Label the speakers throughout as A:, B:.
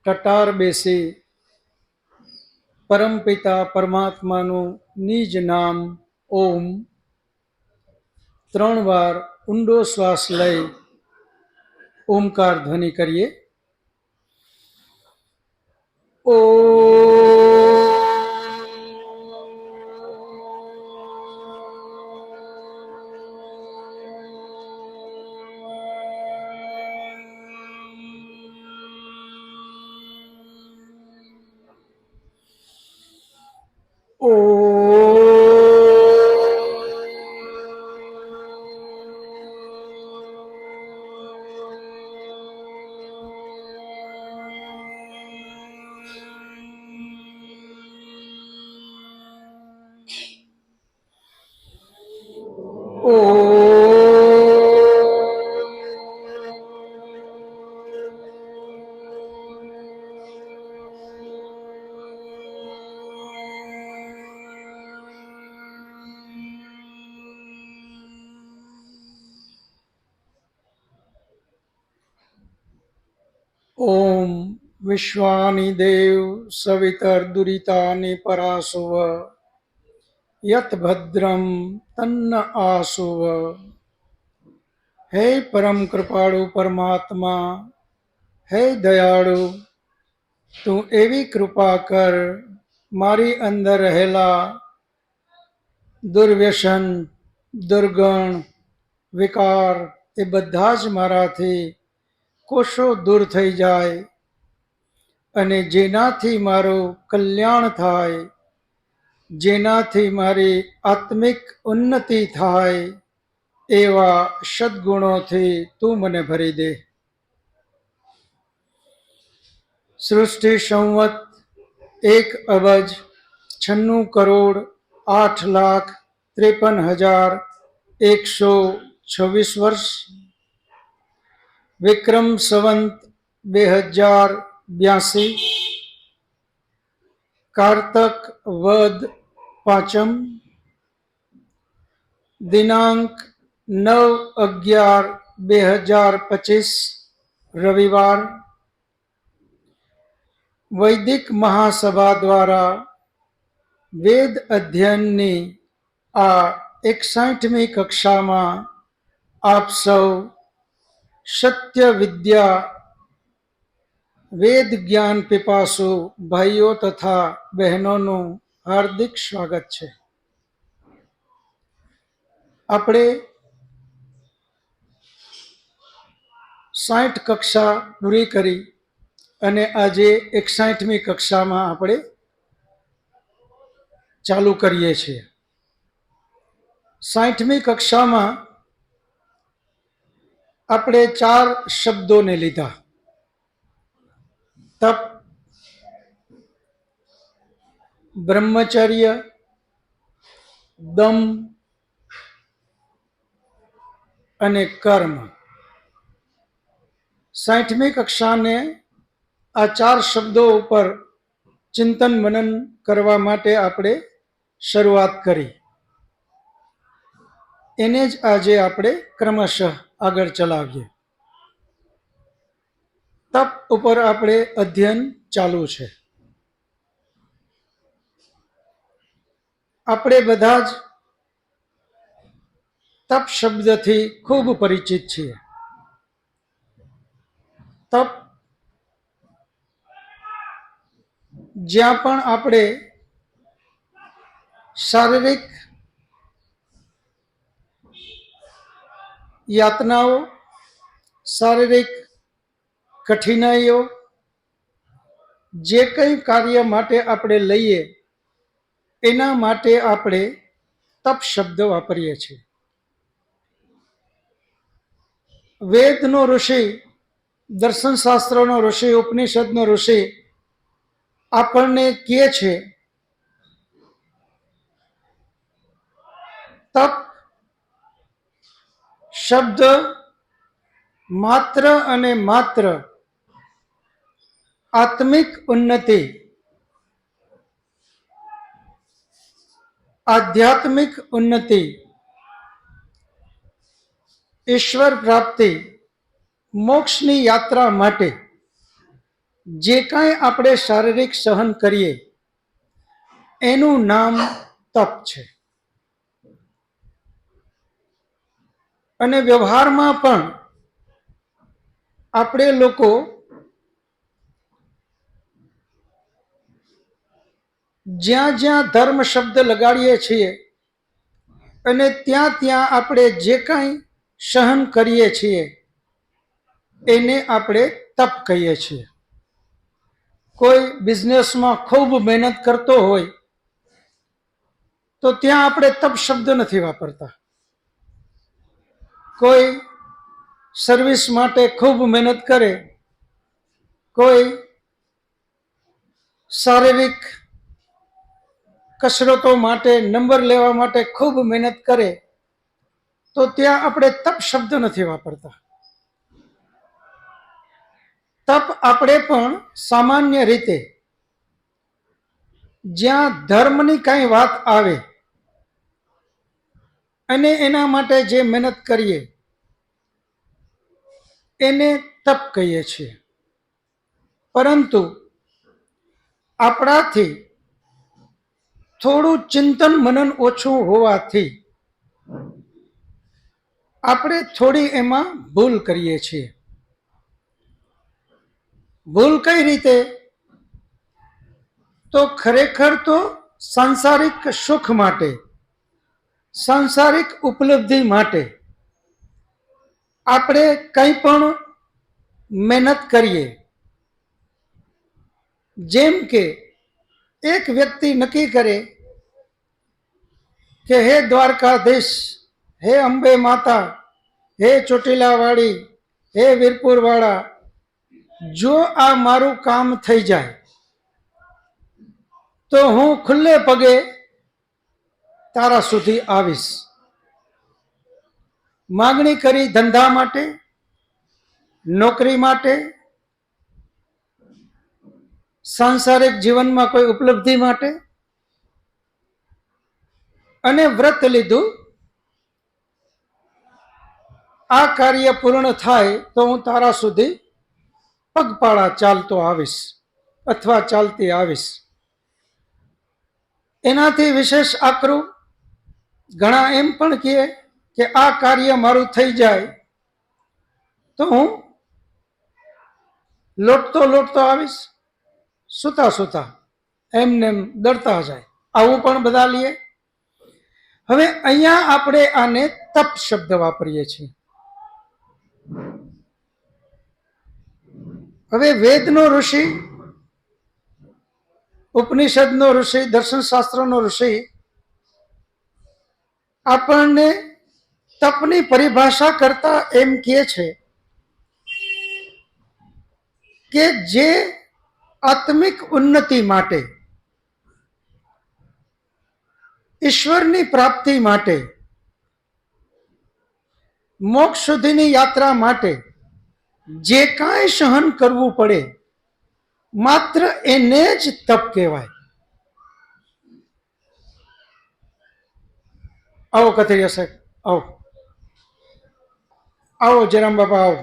A: ટટાર બેસી પરમપિતા પરમાત્માનું નિજ નામ ઓમ 3 વાર ઊંડો શ્વાસ લઈ ઓમકાર ધ્વનિ કરીએ. ઓ ઓમ વિશ્વાનિ દેવ સવિતર્દુરિતાનિ પરાસુવ યત ભદ્રમ તન્ન આસુવ. હે પરમ કૃપાળુ પરમાત્મા, હે દયાળુ, તું એવી કૃપા કર મારી અંદર રહેલા દુર્વ્યસન, દુર્ગણ, વિકાર એ બધા જ મારાથી કોષો દૂર થઈ જાય અને જેનાથી મારું કલ્યાણ થાય, જેનાથી મારી આત્મિક ઉન્નતિ થાય એવા સદ્ગુણોથી તું મને ભરી દે. સૃષ્ટિ સંવત 1,96,53,126 વર્ષ, વિક્રમ સંવત 2082, કારતક વદ પાંચમ, દિનાંક 9/11/2025 રવિવાર. વૈદિક મહાસભા દ્વારા વેદ અધ્યયનની આ 61મી કક્ષામાં આપ સૌ સત્ય વિદ્યા વેદ જ્ઞાન પીપાસુ ભાઈઓ તથા બહેનોનું હાર્દિક સ્વાગત છે. આપણે 60 કક્ષા પૂરી કરી અને આજે 61મી કક્ષામાં આપણે ચાલુ કરીએ છીએ. 60મી કક્ષામાં આપણે 4 શબ્દોને લીધા: તપ, બ્રહ્મચર્ય, દમ અને કર્મ. 60મી કક્ષાને આ 4 શબ્દો ઉપર ચિંતન મનન કરવા માટે આપણે શરૂઆત કરી. એને જ આજે આપણે ક્રમશઃ આગળ ચલાવીએ. તપ ઉપર આપણે અધ્યયન ચાલુ છે. આપણે બધા જ તપ શબ્દથી ખૂબ પરિચિત છીએ. તપ જ્યાં પણ આપણે શારીરિક યાતનાઓ, શારીરિક કઠિનાઈઓ, જે કંઈ કાર્ય માટે આપણે લઈએ એના માટે આપણે તપ શબ્દ વાપરીએ છીએ. વેદનો ઋષિ, દર્શનશાસ્ત્રનો ઋષિ, ઉપનિષદનો ઋષિ આપણને કહે છે તપ શબ્દ માત્ર અને માત્ર આત્મિક ઉન્નતિ, આધ્યાત્મિક ઉન્નતિ, ઈશ્વર પ્રાપ્તિ, મોક્ષની યાત્રા માટે જે કાંઈ આપણે શારીરિક સહન કરીએ એનું નામ તપ છે. અને વ્યવહારમાં પણ આપણે લોકો જ્યાં જ્યાં ધર્મ શબ્દ લગાડીએ છીએ અને ત્યાં ત્યાં આપણે જે કાંઈ સહન કરીએ છીએ એને આપણે તપ કહીએ છીએ. કોઈ બિઝનેસમાં ખૂબ મહેનત કરતો હોય તો ત્યાં આપણે તપ શબ્દ નથી વાપરતા. કોઈ સર્વિસ માટે ખૂબ મહેનત કરે, કોઈ શારીરિક કસરતો માટે, નંબર લેવા માટે ખૂબ મહેનત કરે તો ત્યાં આપણે તપ શબ્દ નથી વાપરતા. તપ આપણે પણ સામાન્ય રીતે જ્યાં ધર્મની કાંઈ વાત આવે અને એના માટે જે મહેનત કરીએ એને તપ કહીએ છીએ. પરંતુ આપણાથી થોડું ચિંતન મનન ઓછું હોવાથી આપણે થોડી એમાં ભૂલ કરીએ છીએ. ભૂલ કઈ રીતે? તો ખરેખર તો સાંસારિક સુખ માટે, સાંસારિક ઉપલબ્ધિ માટે આપણે કંઈ પણ મહેનત કરીએ. જેમ કે એક વ્યક્તિ નક્કી કરે કે હે દ્વારકાધીશ, હે અંબે માતા, હે ચોટીલાવાળી, હે વીરપુરવાળા, જો આ મારું કામ થઈ જાય તો હું ખુલ્લે પગે તારા સુધી આવીશ. માગણી કરી ધંધા માટે, નોકરી માટે, સાંસારિક જીવનમાં કોઈ ઉપલબ્ધિ માટે, અને વ્રત લીધું, આ કાર્ય પૂર્ણ થાય તો હું તારા સુધી પગપાળા ચાલતો આવીશ અથવા ચાલતી આવીશ. એનાથી વિશેષ આકરું ઘણા એમ પણ કહે કે આ કાર્ય મારું થઈ જાય તો હું લોટતો લોટતો આવીશ, સૂતા સૂતા એમને એમ ડરતા જાય. આવું પણ બધા લઈએ. હવે અહીંયા આપણે આને તપ શબ્દ વાપરીએ છીએ. હવે વેદનો ઋષિ, ઉપનિષદનો ઋષિ, દર્શનશાસ્ત્રનો ઋષિ આપણને તપની પરિભાષા કરતા એમ કહે છે કે જે આત્મિક ઉન્નતિ માટે, ઈશ્વરની પ્રાપ્તિ માટે, મોક્ષ સુધીની યાત્રા માટે જે કાંઈ સહન કરવું પડે માત્ર એને જ તપ કહેવાય. આવો કથિરિયા સાહેબ, આવો આવો જયરામ બાપા, આવો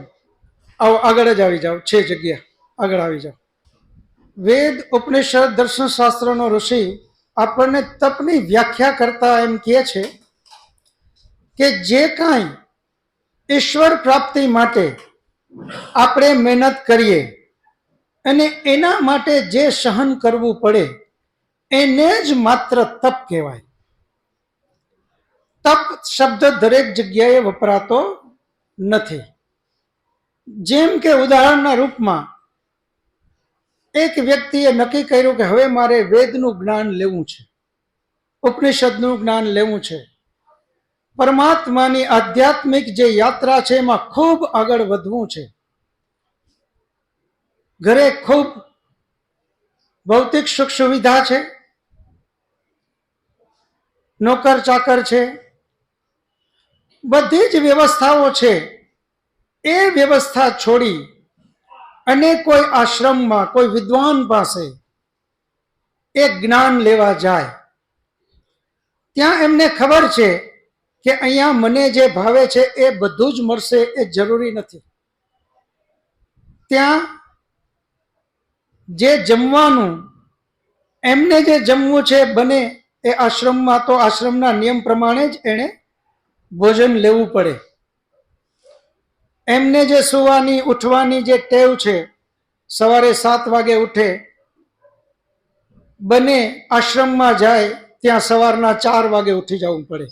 A: આવો, આગળ જ આવી જાઓ, છે જગ્યા, આગળ આવી જાઓ. વેદ, ઉપનિષદ, દર્શનશાસ્ત્રનો ઋષિ આપણને તપની વ્યાખ્યા કરતા એમ કહે છે કે જે કાંઈ ઈશ્વર પ્રાપ્તિ માટે આપણે મહેનત કરીએ અને એના માટે જે સહન કરવું પડે એને જ માત્ર તપ કહેવાય. તપ શબ્દ દરેક જગ્યાએ વપરાતો નથી. જેમ કે ઉદાહરણના રૂપમાં એક વ્યક્તિએ નક્કી કર્યું કે હવે મારે વેદનું જ્ઞાન લેવું છે, ઉપનિષદનું જ્ઞાન લેવું છે, પરમાત્માની આધ્યાત્મિક જે યાત્રા છે એમાં ખૂબ આગળ વધવું છે. ઘરે ખૂબ ભૌતિક સુખ સુવિધા છે, નોકર ચાકર છે, બધી જ વ્યવસ્થાઓ છે. એ વ્યવસ્થા છોડી અને કોઈ આશ્રમમાં, કોઈ વિદ્વાન પાસે એ જ્ઞાન લેવા જાય. ત્યાં એમને ખબર છે કે અહીંયા મને જે ભાવે છે એ બધું જ મળશે, એ જરૂરી નથી. ત્યાં જે જમવાનું એમને જે જમવું છે બને એ આશ્રમમાં, તો આશ્રમના નિયમ પ્રમાણે જ એણે ભોજન લેવું પડે. એમને જે સુવાની ઉઠવાની જે ટેવ છે, સવારે 7 વાગે ઉઠે, બને આશ્રમમાં જાય ત્યાં સવારના 4 વાગે ઉઠી જવું પડે.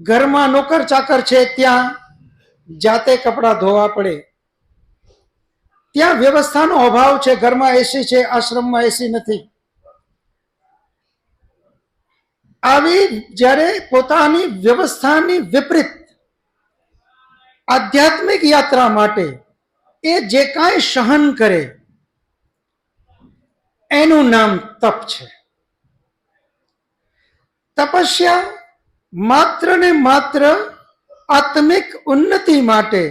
A: ઘરમાં નોકર ચાકર છે ત્યાં જાતે કપડાં ધોવા પડે. ત્યાં વ્યવસ્થાનો અભાવ છે. ઘરમાં એસી છે, આશ્રમમાં એસી નથી. આવી જ્યારે પોતાની વ્યવસ્થાની વિપરીત આધ્યાત્મિક યાત્રા માટે એ જે કાંઈ સહન કરે એનું નામ તપ છે. તપસ્યા માત્ર ને માત્ર આત્મિક ઉન્નતિ માટે,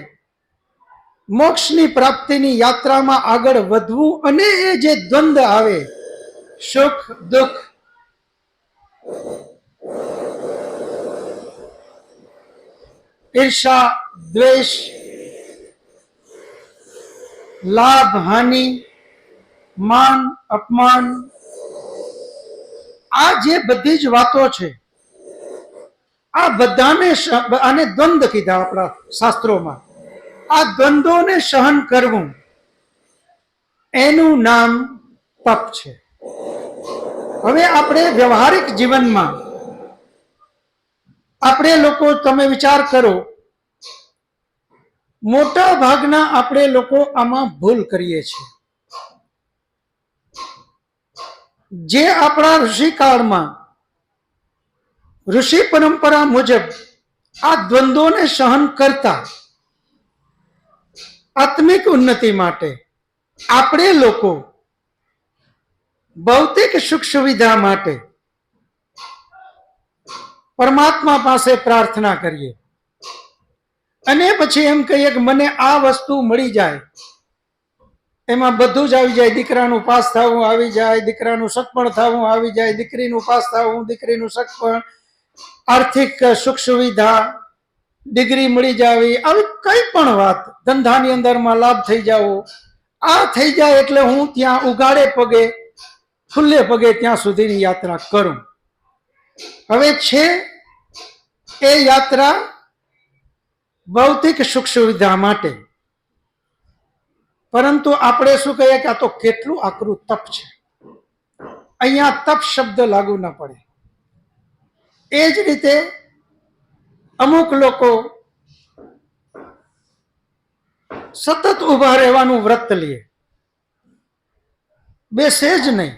A: મોક્ષની પ્રાપ્તિની યાત્રામાં આગળ વધવું, અને એ જે દ્વંદ આવે, સુખ દુઃખ, ઈર્ષા દ્વેષ, લાભ હાનિ, માન અપમાન, આ જે બધી જ વાતો છે, આ બધાને, આને દ્વંદ કીધા આપણા શાસ્ત્રોમાં. આ દ્વંદોને સહન કરવું એનું નામ તપ છે. હવે આપણે વ્યવહારિક જીવનમાં આપણે લોકો, તમે વિચાર કરો, મોટા ભાગના આપણે લોકો આમાં ભૂલ કરીએ છીએ. જે આપણા ઋષિકાળમાં ઋષિ પરંપરા મુજબ આ દ્વંદોને સહન કરતા આત્મિક ઉન્નતિ માટે, આપણે લોકો ભૌતિક સુખ સુવિધા માટે પરમાત્મા પાસે પ્રાર્થના કરીએ અને પછી એમ કહીએ કે મને આ વસ્તુ મળી જાય, એમાં બધું જ આવી જાય. દીકરાનું પાસ થવું આવી જાય, દીકરાનું સગપણ થવું આવી જાય, દીકરીનું પાસ થવું, દીકરીનું સગપણ, આર્થિક સુખ સુવિધા, ડિગ્રી મળી જાવી, આવી કઈ પણ વાત, ધંધાની અંદરમાં લાભ થઈ જાવો, આ થઈ જાય એટલે હું ત્યાં ઉગાડે પગે, ખુલ્લે પગે ત્યાં સુધીની યાત્રા કરું. હવે છે એ યાત્રા ભૌતિક સુખ સુવિધા માટે, પરંતુ આપણે શું કહીએ કે આ તો કેટલું આકરું તપ છે. અહીંયા તપ શબ્દ લાગુ ન પડે. એ જ રીતે અમુક લોકો સતત ઉભા રહેવાનું વ્રત લે, બેસે જ નહીં.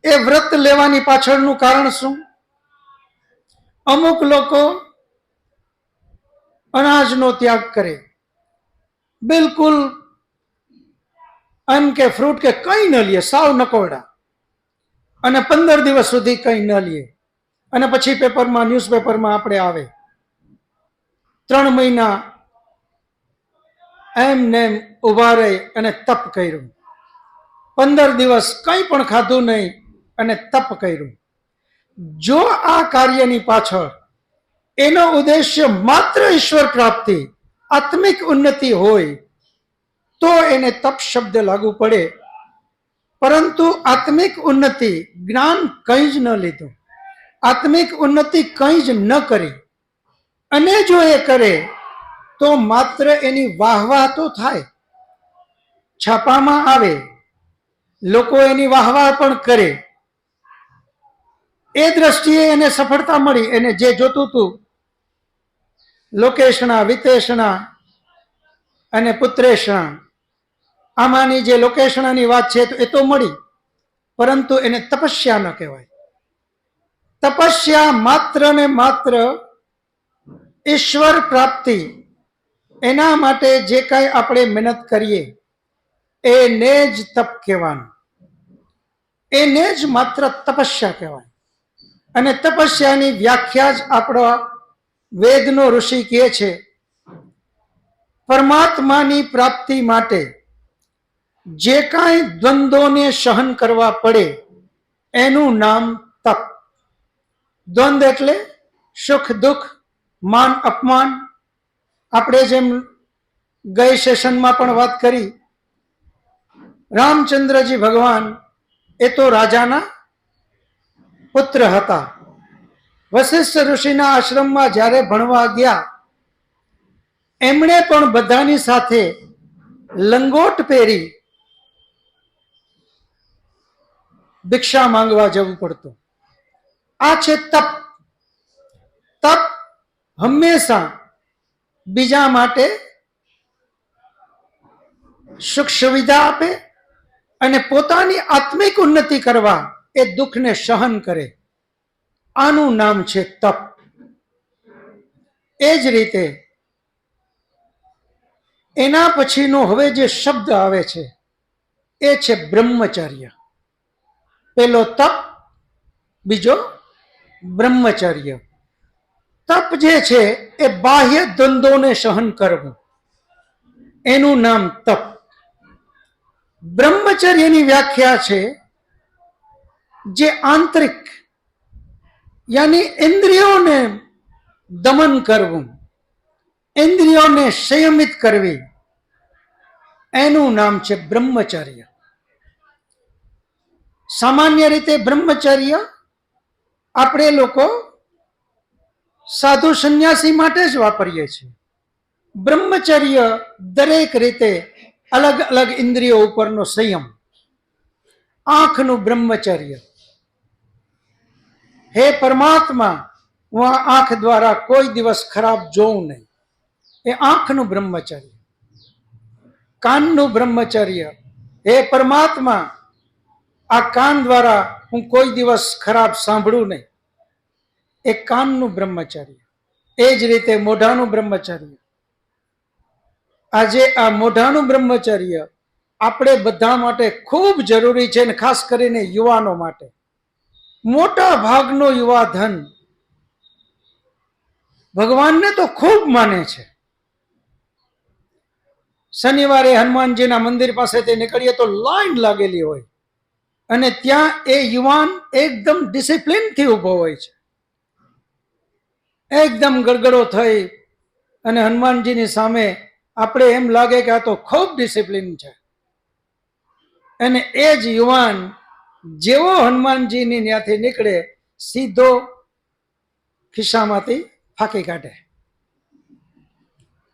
A: એ વ્રત લેવાની પાછળનું કારણ શું? અમુક લોકો અનાજનો ત્યાગ કરે, બિલકુલ અન્ન કે ફ્રૂટ કે કંઈ ન લે, સાવ નકોરડા, અને 15 દિવસ સુધી કંઈ ન લે, અને પછી પેપરમાં, ન્યૂઝપેપરમાં આપણે આવે 3 મહિના એમ નેમ ઉભા રહી અને તપ કર્યું, 15 દિવસ કંઈ પણ ખાધું નહીં અને તપ કર્યું. જો આ કાર્યની પાછળ એનો ઉદ્દેશ્ય માત્ર ઈશ્વર પ્રાપ્તિ, આત્મિક ઉન્નતિ હોય તો એને તપ શબ્દ લાગુ પડે. પરંતુ આત્મિક ઉન્નતિ, જ્ઞાન કંઈ જ ન લીધું, આત્મિક ઉન્નતિ કંઈ જ ન કરી, અને જો એ કરે તો માત્ર એની વાહવાહ તો થાય, છાપામાં આવે, લોકો એની વાહવાહ પણ કરે, એ દ્રષ્ટિએ એને સફળતા મળી, એને જે જોતું હતું, લોકેશણા, વિતેષણા અને પુત્રેષણા, આમાંની જે લોકેશણાની વાત છે તો એ તો મળી, પરંતુ એને તપસ્યા ન કહેવાય. તપસ્યા માત્ર ને માત્ર ઈશ્વર પ્રાપ્તિ, એના માટે જે કાંઈ આપણે મહેનત કરીએ એને જ તપ કહેવાનું, એને જ માત્ર તપસ્યા કહેવાય. અને તપસ્યાની વ્યાખ્યા જ આપણા વેદનો ઋષિ કહે છે, પરમાત્માની પ્રાપ્તિ માટે જે કાંઈ દ્વંદોને સહન કરવા પડે એનું નામ તપ. દ્વંદ એટલે સુખ દુઃખ, માન અપમાન. આપણે જેમ ગઈ સેશનમાં પણ વાત કરી, રામચંદ્રજી ભગવાન એ તો રાજાના પુત્ર હતા. વશિષ્ઠ ઋષિના આશ્રમમાં જ્યારે ભણવા ગયા, એમણે પણ બધાની સાથે લંગોટ પહેરી ભિક્ષા માંગવા જવું પડતું. આ છે તપ. તપ હંમેશા બીજા માટે સુખ સુવિધા આપે અને પોતાની આત્મિક ઉન્નતિ કરવા એ દુઃખને સહન કરે. આનું નામ છે તપ. એ જ રીતે એના પછીનો હવે જે શબ્દ આવે છે એ છે બ્રહ્મચર્ય. પેલો તપ, બીજો બ્રહ્મચર્ય. તપ જે છે એ બાહ્ય દ્વંદ્વોને સહન કરવું, એનું નામ તપ. બ્રહ્મચર્યની વ્યાખ્યા છે જે આંતરિક યાની ઇન્દ્રિયોને દમન કરવું, ઇન્દ્રિયોને સંયમિત કરવી, એનું નામ છે બ્રહ્મચર્ય. સામાન્ય રીતે બ્રહ્મચર્ય આપણે લોકો સાધુ સંન્યાસી માટે જ વાપરીએ છીએ. બ્રહ્મચર્ય દરેક રીતે અલગ અલગ ઇન્દ્રિયો ઉપરનો સંયમ. આંખનું બ્રહ્મચર્ય, હે પરમાત્મા હું આ આંખ દ્વારા કોઈ દિવસ ખરાબ જોઉં નહીં, એ આંખનું બ્રહ્મચર્ય. કાનનું બ્રહ્મચર્ય, હે પરમાત્મા આ કાન દ્વારા હું કોઈ દિવસ ખરાબ સાંભળું નહીં, એ કાનનું બ્રહ્મચર્ય. એ જ રીતે મોઢાનું બ્રહ્મચર્ય. આજે આ મોઢાનું બ્રહ્મચર્ય આપણે બધા માટે ખૂબ જરૂરી છે, અને ખાસ કરીને યુવાનો માટે. મોટા ભાગનો યુવા ધન ભગવાનને તો ખૂબ માને છે. શનિવારે હનુમાનજીના મંદિર પાસેથી નીકળીએ તો લાઈન લાગેલી હોય, અને ત્યાં એ યુવાન એકદમ ડિસિપ્લિનથી ઊભો હોય છે, એકદમ ગડગડો થઈ અને હનુમાનજીની સામે આપણે એમ લાગે કે આ તો ખૂબ ડિસિપ્લિન છે. અને એ જ યુવાન જેવો હનુમાનજીની ત્યાંથી નીકળે, સીધો ખિસ્સામાંથી ફાંકી કાઢે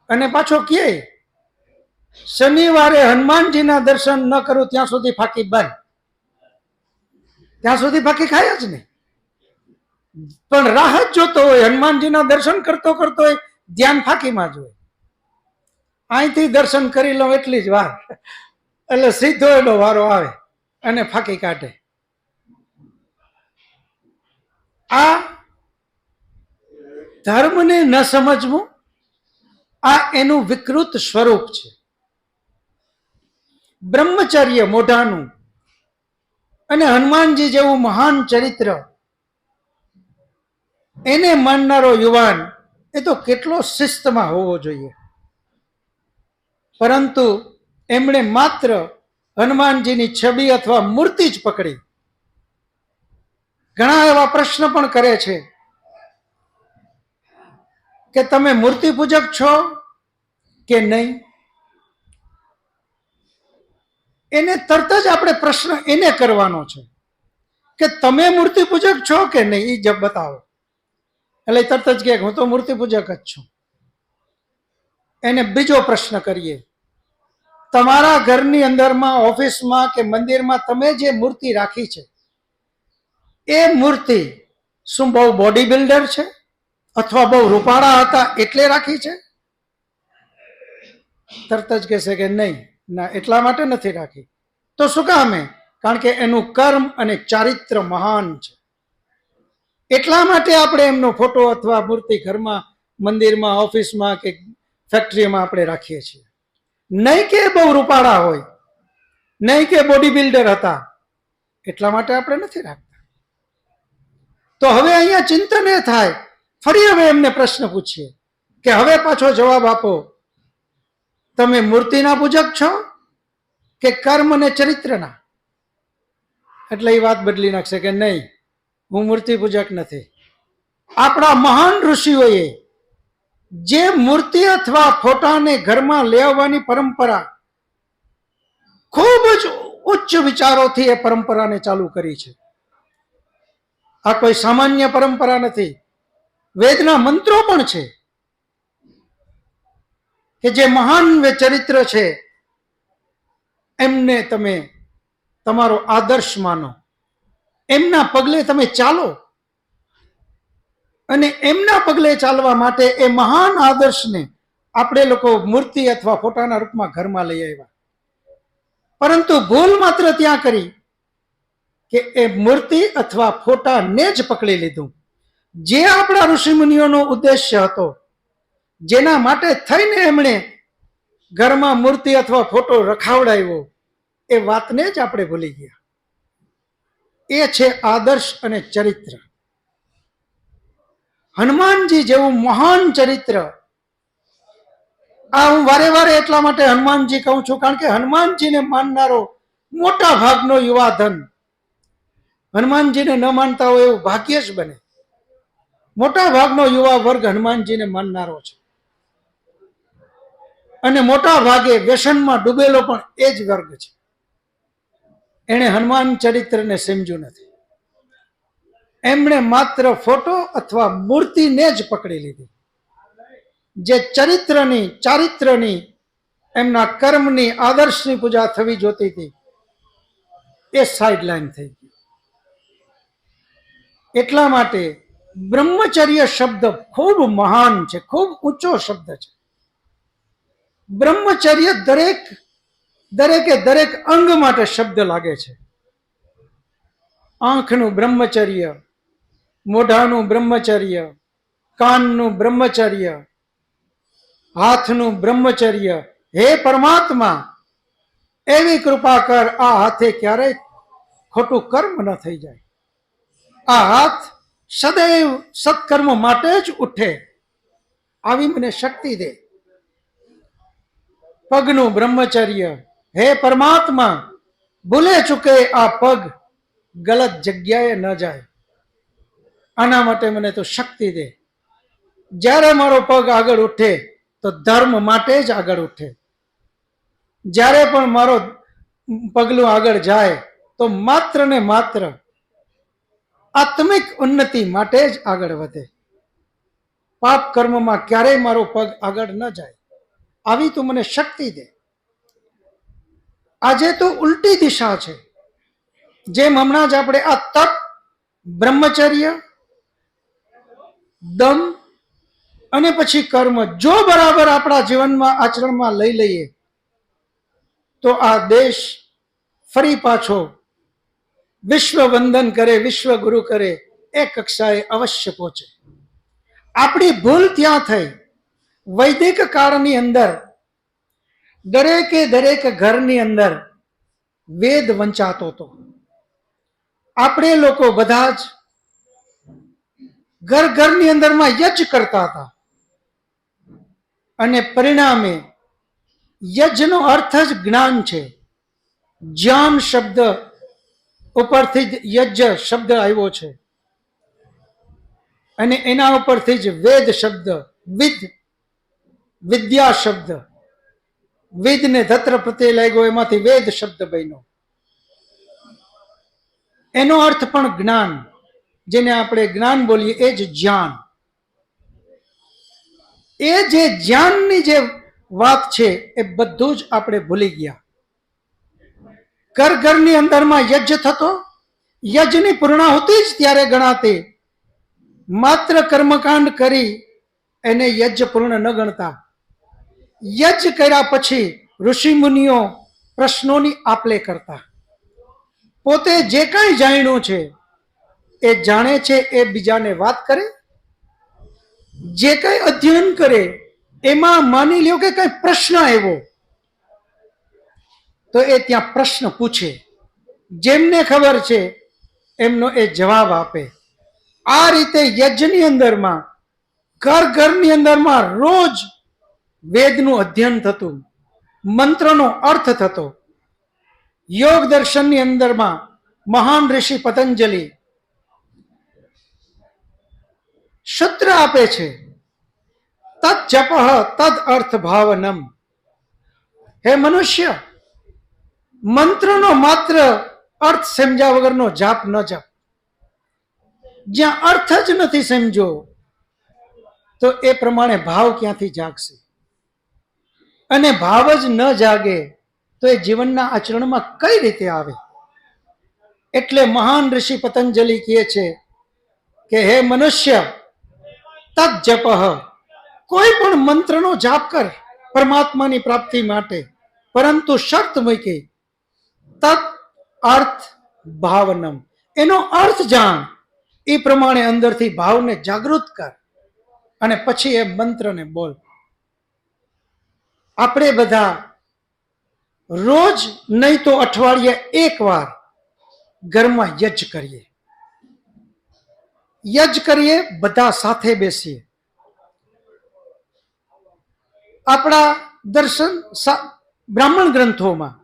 A: અને પાછો કહે શનિવારે હનુમાનજીના દર્શન ન કરું ત્યાં સુધી ફાંકી બંધ. ત્યાં સુધી ફાંકી ખાય જ નહીં, પણ રાહ જ જોતો હોય. હનુમાનજીના દર્શન કરતો કરતો ધ્યાન ફાંકીમાં જ હોય. અહીંથી દર્શન કરી લો એટલી જ વાર, એટલે સીધો એનો વારો આવે અને ફાંકી કાઢે. આ ધર્મને ન સમજવું, આ એનું વિકૃત સ્વરૂપ છે. બ્રહ્મચર્ય મોઢાનું, અને હનુમાનજી જેવું મહાન ચરિત્ર એને માનનારો યુવાન એ તો કેટલો શિસ્તમાં હોવો જોઈએ. પરંતુ એમણે માત્ર હનુમાનજીની છબી અથવા મૂર્તિ જ પકડી. ઘણા એવા પ્રશ્ન પણ કરે છે કે તમે મૂર્તિ પૂજક છો કે નહીં. એને તરત જ આપણે પ્રશ્ન એને કરવાનો છે કે તમે મૂર્તિ પૂજક છો કે નહીં, એ જબ બતાવો. એટલે તરત જ કે હું તો મૂર્તિ પૂજક જ છું. એને બીજો પ્રશ્ન કરીએ, તમારા ઘરની અંદરમાં, ઓફિસમાં કે મંદિરમાં તમે જે મૂર્તિ રાખી છે, એ મૂર્તિ શું બહુ બોડી બિલ્ડર છે અથવા બહુ રૂપાળા હતા એટલે રાખી છે? તરત જ કહેશે કે નહીં, ના, એટલા માટે નથી રાખી. તો શું કામે? કારણ કે એનું કર્મ અને ચારિત્ર મહાન છે, એટલા માટે આપણે એમનો ફોટો અથવા મૂર્તિ ઘરમાં, મંદિરમાં, ઓફિસમાં કે ફેક્ટરીમાં આપણે રાખીએ છીએ. નહીં કે બહુ રૂપાળા હોય, નહીં કે બોડી બિલ્ડર હતા, એટલા માટે આપણે નથી રાખતા. તો હવે અહીંયા ચિંતન એ થાય, ફરી હવે એમને પ્રશ્ન પૂછીએ કે હવે પાછો જવાબ આપો, તમે મૂર્તિના પૂજક છો કે કર્મ અને ચરિત્રના? એટલે એ વાત બદલી નાખશે કે નહીં, હું મૂર્તિ પૂજક નથી. આપણા મહાન ઋષિઓએ જે મૂર્તિ અથવા ફોટાને ઘરમાં લઈ આવવાની પરંપરા ખૂબ જ ઉચ્ચ વિચારોથી એ પરંપરાને ચાલુ કરી છે. આ કોઈ સામાન્ય પરંપરા નથી. વેદના મંત્રો પણ છે કે જે મહાન ચરિત્ર છે એમને તમે તમારો આદર્શ માનો, એમના પગલે તમે ચાલો, અને એમના પગલે ચાલવા માટે એ મહાન આદર્શને આપણે લોકો મૂર્તિ અથવા ફોટાના રૂપમાં ઘરમાં લઈ આવ્યા. પરંતુ ભૂલ માત્ર ત્યાં કરી કે એ મૂર્તિ અથવા ફોટાને જ પકડી લીધું. જે આપણા ઋષિમુનિઓનો ઉદ્દેશ્ય હતો, જેના માટે થઈને એમણે ઘરમાં મૂર્તિ અથવા ફોટો રખાવડાવ્યો, એ વાતને જ આપણે ભૂલી ગયા. એ છે આદર્શ અને ચરિત્ર. હનુમાનજી જેવું મહાન ચરિત્ર, આ હું વારે વારે એટલા માટે હનુમાનજી કહું છું કારણ કે હનુમાનજીને માનનારો મોટા ભાગનો યુવા ધન હનુમાનજીને ન માનતા હોય એવું ભાગ્ય જ બને. મોટા ભાગનો યુવા વર્ગ હનુમાનજીને માનનારો છે, અને મોટા ભાગે વ્યસનમાં ડૂબેલો પણ એ જ વર્ગ છે. એણે હનુમાન ચરિત્રને સમજ્યું નથી. એમણે માત્ર ફોટો અથવા મૂર્તિને જ પકડી લીધી. જે ચરિત્રની, ચારિત્રની, એમના કર્મની, આદર્શની પૂજા થવી જોતી હતી, એ સાઇડલાઇન થઈ ગઈ. એટલા માટે બ્રહ્મચર્ય શબ્દ ખૂબ મહાન છે, ખૂબ ઊંચો શબ્દ છે. બ્રહ્મચર્ય દરેકે દરેક અંગ માટે શબ્દ લાગે છે. આંખનું બ્રહ્મચર્ય, મોઢાનું બ્રહ્મચર્ય, કાનનું બ્રહ્મચર્ય, હાથનું બ્રહ્મચર્ય. હે પરમાત્મા, એવી કૃપા કર આ હાથે ક્યારેય ખોટું કર્મ ન થઈ જાય. આ હાથ સદૈવ સત્કર્મ માટે જ ઉઠે, આવી મને શક્તિ દે. પગનું બ્રહ્મચર્ય, હે પરમાત્મા, ભૂલે ચૂકે આ પગ ગલત જગ્યાએ ન જાય, આના માટે મને તો શક્તિ દે. જ્યારે મારો પગ આગળ ઉઠે તો ધર્મ માટે જ આગળ ઉઠે. જ્યારે પણ મારો પગલું આગળ જાય તો માત્ર ને માત્ર આત્મિક ઉન્નતિ માટે જ આગળ વધે. પાપ કર્મમાં ક્યારેય મારો પગ આગળ ન જાય, આવી તું મને શક્તિ દે. આજે તો ઉલટી દિશા છે. જેમ હમણાં જ આપણે આ તપ, બ્રહ્મચર્ય, દમ અને પછી કર્મ જો બરાબર આપણા જીવનમાં આચરણમાં લઈ લઈએ તો આ દેશ ફરી પાછો વિશ્વ વંદન કરે, વિશ્વ ગુરુ કરે એ કક્ષાએ અવશ્ય પહોંચે. આપણી ભૂલ ત્યાં થઈ. વૈદિક કાળની અંદર દરેકે દરેક ઘરની અંદર વેદ વંચાતો હતો. આપણે લોકો બધા જ ઘરની અંદરમાં યજ્ઞ કરતા હતા, અને પરિણામે યજ્ઞનો અર્થ જ જ્ઞાન છે. જ્ઞાન શબ્દ ઉપરથી જ યજ્ઞ શબ્દ આવ્યો છે, અને એના ઉપરથી જ વેદ શબ્દ, વિદ્યા શબ્દ, વેદને ધત્ર પ્રત્યે લાગ્યો, એમાંથી વેદ શબ્દ બન્યો. એનો અર્થ પણ જ્ઞાન, જેને આપણે જ્ઞાન બોલીએ એ જ જ્ઞાન. એ જે જ્ઞાનની જે વાત છે એ બધું જ આપણે ભૂલી ગયા. ઘરની અંદરમાં યજ્ઞ થતો, યજ્ઞની પૂર્ણાહુતિ જ ત્યારે ગણાતી. માત્ર કર્મકાંડ કરી એને યજ્ઞ પૂર્ણ ન ગણતા. યજ્ઞ કર્યા પછી ઋષિ મુનિઓ પ્રશ્નોની આપલે કરતા. પોતે જે કંઈ જાણ્યું છે એ જાણે છે એ બીજાને વાત કરે. જે કંઈ અધ્યયન કરે એમાં માની લ્યો કે કઈ પ્રશ્ન આવ્યો તો એ ત્યાં પ્રશ્ન પૂછે. જેમને ખબર છે એમનો એ જવાબ આપે. આ રીતે યજ્ઞની અંદરમાં, ઘરની અંદરમાં રોજ વેદનું અધ્યયન થતું, મંત્રનો અર્થ થતો. યોગ દર્શનની અંદરમાં મહાન ઋષિ પતંજલિ સૂત્ર આપે છે તદ જપ તદ અર્થ ભાવનમ. હે મનુષ્ય, મંત્રનો માત્ર અર્થ સમજ્યા વગરનો જાપ ન જાપ. જ્યાં અર્થ જ નથી સમજો તો એ પ્રમાણે ભાવ ક્યાંથી જાગશે? અને ભાવ જ ન જાગે તો એ જીવનના આચરણમાં કઈ રીતે આવે? એટલે મહાન ઋષિ પતંજલિ કહે છે કે હે મનુષ્ય, તદ જપ, કોઈ પણ મંત્રનો જાપ કર પરમાત્માની પ્રાપ્તિ માટે, પરંતુ શર્ત મૂકી તદ અર્થ ભાવનમ, એનો અર્થ જાણ, એ પ્રમાણે અંદરથી ભાવને જાગૃત કર અને પછી એ મંત્રને બોલ. આપણે બધા રોજ નહીં તો અઠવાડિયે એક વાર ઘરમાં યજ્ઞ કરીએ. યજ્ઞ કરીએ, બધા સાથે બેસીએ. આપણા દર્શન બ્રાહ્મણ ગ્રંથોમાં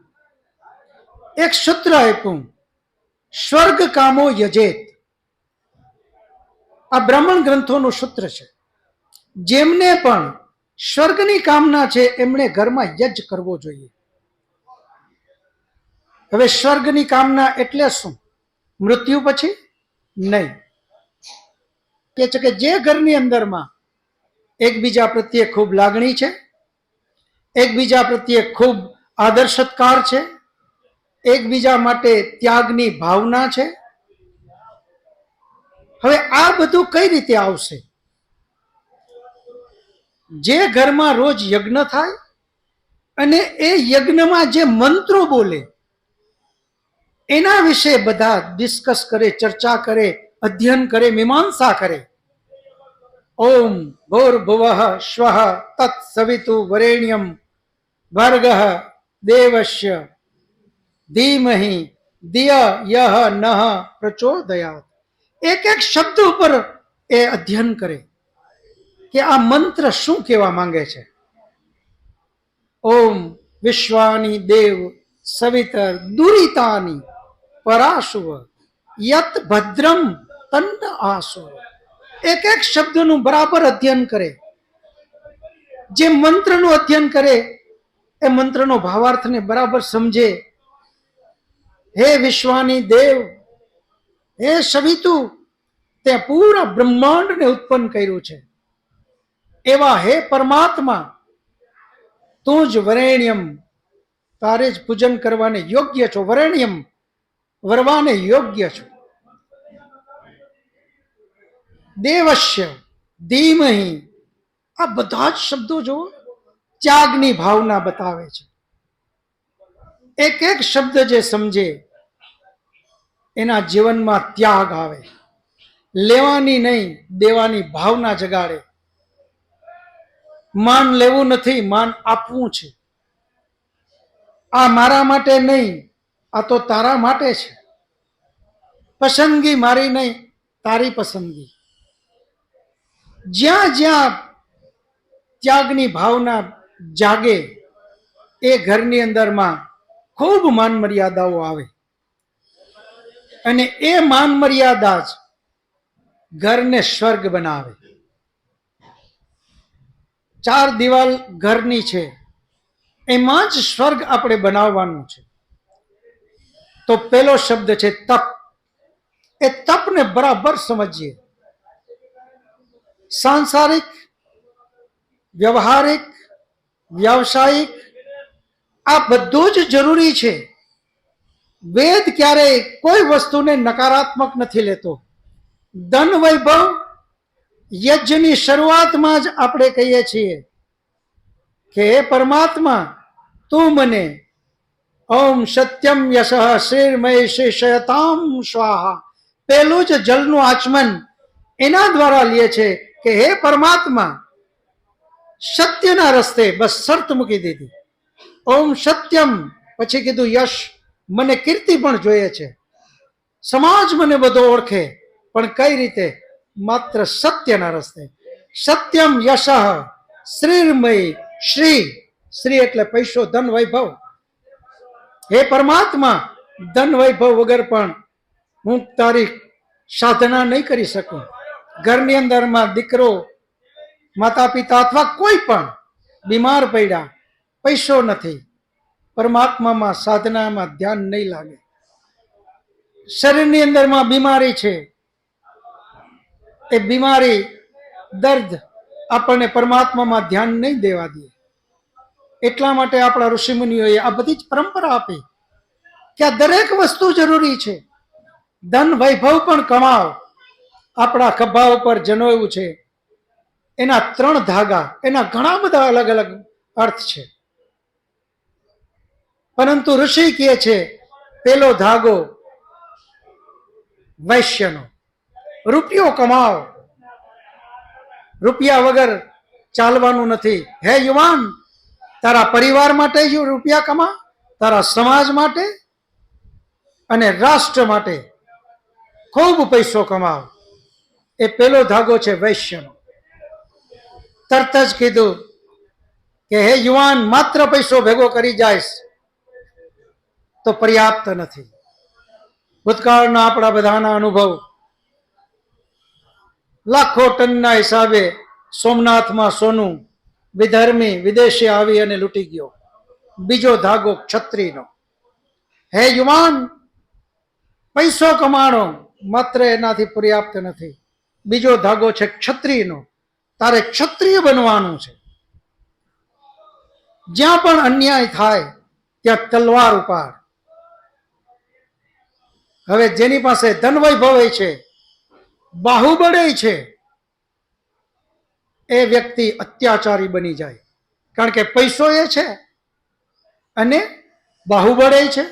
A: એક સૂત્ર આપ્યું, સ્વર્ગ કામો યજેત. આ બ્રાહ્મણ ગ્રંથોનું સૂત્ર છે. જેમને પણ સ્વર્ગની કામના છે એમણે ઘરમાં યજ્ઞ કરવો જોઈએ. હવે સ્વર્ગની કામના એટલે શું? મૃત્યુ પછી નહીં. કે છે કે જે ઘરની અંદરમાં એકબીજા પ્રત્યે ખૂબ લાગણી છે, એકબીજા પ્રત્યે ખૂબ આદર સત્કાર છે, એકબીજા માટે ત્યાગની ભાવના છે. હવે આ બધું કઈ રીતે આવશે? જે ઘરમાં રોજ યજ્ઞ થાય અને એ યજ્ઞમાં જે મંત્રો બોલે એના વિશે બધા ડિસ્કસ કરે, ચર્ચા કરે, અધ્યયન કરે, મીમાંસા કરે. ઓમ ભૂર્ભુવઃ સ્વઃ તત્સવિતુ વરેણ્યમ ભર્ગઃ દેવસ્ય ધીમહિ ધિય યહ નઃ પ્રચોદયાત. એક એક શબ્દ ઉપર એ અધ્યયન કરે કે આ મંત્ર શું કહેવા માંગે છે. ઓમ વિશ્વાની દેવ સવિતર દુરિતાની પરાશુવ યત ભદ્રમ તન્ન આસુ. એક એક શબ્દનું બરાબર અધ્યયન કરે. જે મંત્રનું અધ્યયન કરે એ મંત્રનો ભાવાર્થને બરાબર સમજે. હે વિશ્વાની દેવ, હે સવિતુ, તે પૂરા બ્રહ્માંડને ઉત્પન્ન કર્યું છે. એવા હે પરમાત્મા, તું જ વરેણ્યમ, તારે જ પૂજન કરવાને યોગ્ય છો. વરેણ્યમ, વરવાને યોગ્ય છો. દેવસ્ય ધીમહિ, આ બધા જ શબ્દો જો ત્યાગની ભાવના બતાવે છે. એક એક શબ્દ જે સમજે એના જીવનમાં ત્યાગ આવે. લેવાની નહીં, દેવાની ભાવના જગાડે. માન લેવું નથી, માન આપવું છે. આ મારા માટે નહીં, આ તો તારા માટે છે. પસંદગી મારી નહીં, તારી પસંદગી. જ્યાં જ્યાં ત્યાગની ભાવના જાગે એ ઘરની અંદરમાં ખૂબ માન મર્યાદાઓ આવે અને એ માન મર્યાદા જ ઘરને સ્વર્ગ બનાવે. ચાર દિવાલ ઘરની છે, એમાં જ સ્વર્ગ આપણે બનાવવાનું છે. તો પેલો શબ્દ છે તપ. એ તપને બરાબર સમજીએ. સાંસારિક, વ્યવહારિક, વ્યાવસાયિક આ બધું જ જરૂરી છે. વેદ ક્યારેય કોઈ વસ્તુને નકારાત્મક નથી લેતો. ધન વૈભવ યજ્ઞની શરૂઆતમાં જ આપણે કહીએ છીએ કે હે પરમાત્મા, તું મને ઓમ સત્યમ યશઃ શ્રીર્મય શેષયતામ સ્વાહા, પેલું જ જલનું આચમન એના દ્વારા લે છે કે હે પરમાત્મા, સત્યના રસ્તે, બસ શરત મૂકી દીધી. ઓમ સત્યમ, પછી કીધું યશ, મને કીર્તિ પણ જોઈએ છે. સમાજ મને બધો ઓળખે, પણ કઈ રીતે? માત્ર સત્યના રસ્તે. સત્યમ યશઃ શ્રીર્મય, શ્રી, શ્રી એટલે પૈસો, ધન વૈભવ. હે પરમાત્મા, ધન વૈભવ વગર પણ હું તારી સાધના નહીં કરી શકું. ઘરની અંદરમાં દીકરો માતા પિતા અથવા કોઈ પણ બીમાર પડ્યા, પૈસો નથી, પરમાત્મામાં સાધનામાં ધ્યાન નહીં લાગે, શરીરની અંદરમાં બીમારી છે, એ બીમારી દર્દ આપણને પરમાત્મામાં ધ્યાન નહીં દેવા દે. એટલા માટે આપણા ઋષિમુનિઓએ આ બધી જ પરંપરા આપી કે આ દરેક વસ્તુ જરૂરી છે. ધન વૈભવ પણ કમાવ, આપણા ખભા ઉપર જનોયું છે, એના 3 ધાગા, એના ઘણા બધા અલગ અલગ અર્થ છે, પરંતુ ઋષિ કહે છે પેલો ધાગો વૈશ્યનો, રૂપિયો કમાઓ, રૂપિયા વગર ચાલવાનું નથી. હે યુવાન, તારા પરિવાર માટે રૂપિયા કમા, તારા સમાજ માટે અને રાષ્ટ્ર માટે ખૂબ પૈસો કમાવ. એ પેલો ધાગો છે વૈશ્યનો. તરત જ કીધું કે હે યુવાન, માત્ર પૈસો ભેગો કરી જાય તો પર્યાપ્ત નથી. ભૂતકાળના આપણા બધાના અનુભવ, લાખો ટનના હિસાબે સોમનાથમાં સોનું વિધર્મી વિદેશી આવી અને લૂંટી ગયો. બીજો ધાગો ક્ષત્રિયનો. હે યુવાન, પૈસો કમાણો માત્ર એનાથી પર્યાપ્ત નથી. બીજો ધાગો છે ક્ષત્રિયનો. તારે ક્ષત્રિય બનવાનું છે. જ્યાં પણ અન્યાય થાય ત્યાં તલવાર ઉપાડ. હવે જેની પાસે ધન વૈભવ છે, બાહુબળ છે, એ વ્યક્તિ અત્યાચારી બની જાય, કારણ કે પૈસો એ છે અને બાહુબળ છે.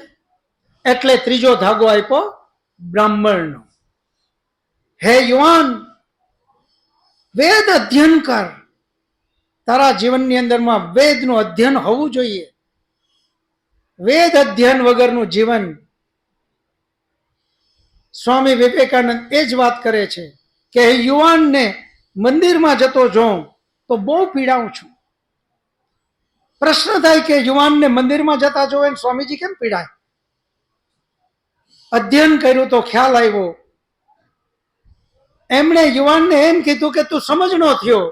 A: એટલે ત્રીજો ધાગો આપ્યો બ્રાહ્મણનો. હે યુવાન, વેદ અધ્યયન કર. તારા જીવનની અંદરમાં વેદનું અધ્યયન હોવું જોઈએ. વેદ અધ્યયન વગરનું જીવન, સ્વામી વિવેકાનંદ એ જ વાત કરે છે કે યુવાનને મંદિરમાં જતો જોઉં તો બહુ પીડાઉં છું. પ્રશ્ન થાય કે યુવાનને મંદિરમાં જતા જોવે ને સ્વામીજી કેમ પીડાય? અધ્યયન કર્યું તો ખ્યાલ આવ્યો. એમણે યુવાનને એમ કીધું કે તું સમજણો થયો,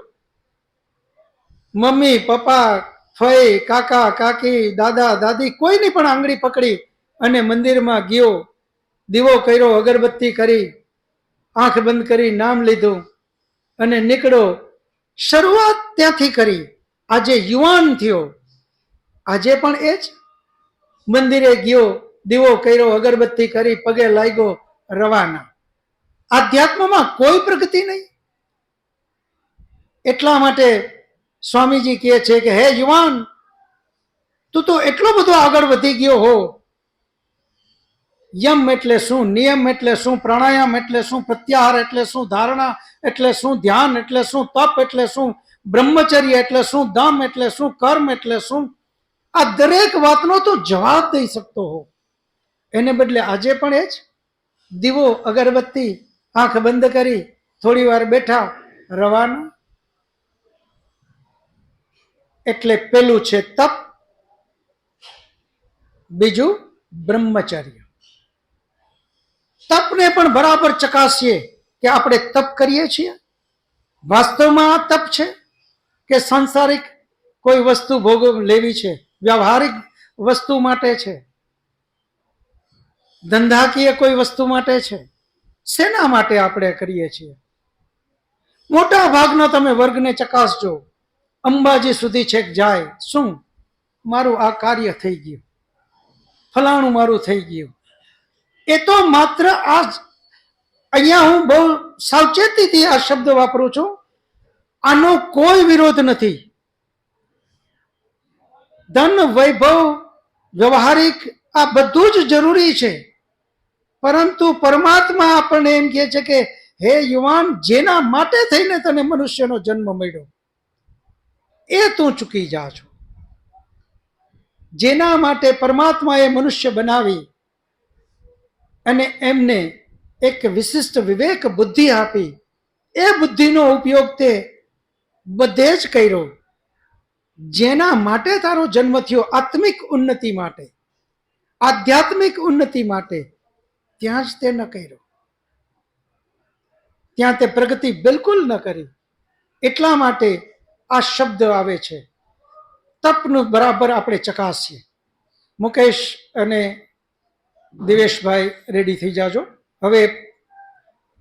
A: મમ્મી પપ્પા ફઈ કાકા કાકી દાદા દાદી કોઈની પણ આંગળી પકડી અને મંદિરમાં ગયો, દીવો કર્યો, અગરબત્તી કરી, આંખ બંધ કરી નામ લીધું અને નીકળો. શરૂઆત ત્યાંથી કરી. આજે યુવાન થયો, આજે પણ એ જ મંદિરે ગયો, દીવો કર્યો, અગરબત્તી કરી, પગે લાગ્યો, રવાના. આધ્યાત્મમાં કોઈ પ્રગતિ નહીં. એટલા માટે સ્વામીજી કહે છે કે હે યુવાન, તું તો એટલો બધો આગળ વધી ગયો હો. યમ એટલે શું, નિયમ એટલે શું, પ્રાણાયામ એટલે શું, પ્રત્યાહાર એટલે શું, ધારણા એટલે શું, ધ્યાન એટલે શું, તપ એટલે શું, બ્રહ્મચર્ય એટલે શું, દમ એટલે શું, કર્મ એટલે શું, આ દરેક વાતનો તો જવાબ દઈ શકતો હો. એને બદલે આજે પણ એ જ દીવો અગરબત્તી, આંખ બંધ કરી, થોડી વાર બેઠા, રવાના. એટલે પેલું છે તપ, બીજું બ્રહ્મચર્ય. તપને પણ બરાબર ચકાસીએ કે આપણે તપ કરીએ છીએ. વાસ્તવમાં આ તપ છે કે સાંસારિક કોઈ વસ્તુ ભોગ લેવી છે, વ્યવહારિક વસ્તુ માટે છે, ધંધાકીય કોઈ વસ્તુ માટે છે? શેના માટે આપણે કરીએ છીએ? મોટા ભાગના તમે વર્ગને ચકાસજો, અંબાજી સુધી છેક જાય. શું? મારું આ કાર્ય થઈ ગયું, ફલાણું મારું થઈ ગયું. એ તો માત્ર આ, અહીંયા હું બહુ સાવચેતીથી આ શબ્દ વાપરું છું, આનો કોઈ વિરોધ નથી. ધન વૈભવ વ્યવહારિક આ બધું જ જરૂરી છે, પરંતુ પરમાત્મા આપણને એમ કહે છે કે હે યુવાન, જેના માટે થઈને તને મનુષ્યનો જન્મ મળ્યો એ તું ચૂકી જા છો. જેના માટે પરમાત્માએ મનુષ્ય બનાવી અને એમને એક વિશિષ્ટ વિવેક બુદ્ધિ આપી, એ બુદ્ધિનો ઉપયોગ તે બધે જ કર્યો. જેના માટે તારો જન્મ થયો, આત્મિક ઉન્નતિ માટે, આધ્યાત્મિક ઉન્નતિ માટે, ત્યાં જ તે ન કર્યો. ત્યાં તે પ્રગતિ બિલકુલ ન કરી. એટલા માટે આ શબ્દ આવે છે. તપનું બરાબર આપણે ચકાસીએ. મુકેશ અને દિવેશભાઈ રેડી થઈ જાજો. હવે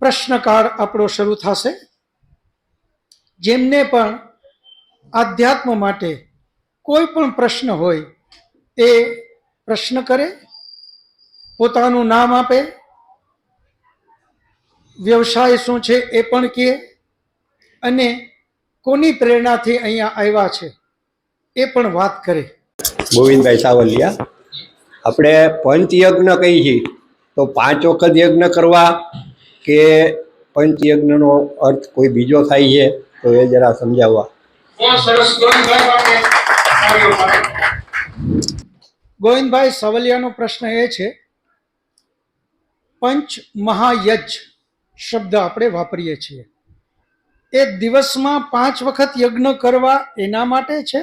A: પ્રશ્નકાળ આપણો શરૂ થશે. જેમને પણ આધ્યાત્મ માટે કોઈ પણ પ્રશ્ન હોય એ પ્રશ્ન કરે, પોતાનું નામ આપે, વ્યવસાય શું છે એ પણ કહે, અને કોની પ્રેરણાથી અહીંયા આવ્યા છે એ પણ વાત કરે.
B: ગોવિંદભાઈ સાવલિયા. આપણે પંચયજ્ઞ કહીએ છીએ તો 5 વખત યજ્ઞ કરવા કે પંચયજ્ઞનો અર્થ કોઈ બીજો થાય છે તો એ જરા સમજાવવા.
A: ગોવિંદભાઈ સાવલિયાનો પ્રશ્ન એ છે, પંચ મહાયજ્ઞ શબ્દ આપણે વાપરીએ છીએ, એ દિવસમાં 5 વખત યજ્ઞ કરવા એના માટે છે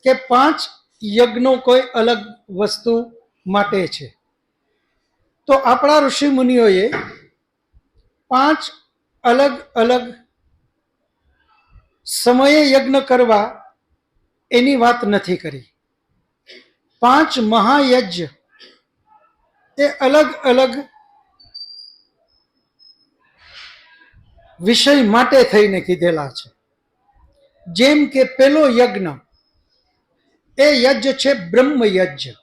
A: કે 5 યજ્ઞો કોઈ અલગ વસ્તુ માટે છે? તો આપણા ઋષિ મુનિઓએ 5 અલગ અલગ સમયે યજ્ઞ કરવા એની વાત નથી કરી. 5 મહાયજ્ઞ એ અલગ અલગ વિષય માટે થઈને કીધેલા છે. જેમ કે પેલો યજ્ઞ એ યજ્ઞ છે બ્રહ્મ યજ્ઞ.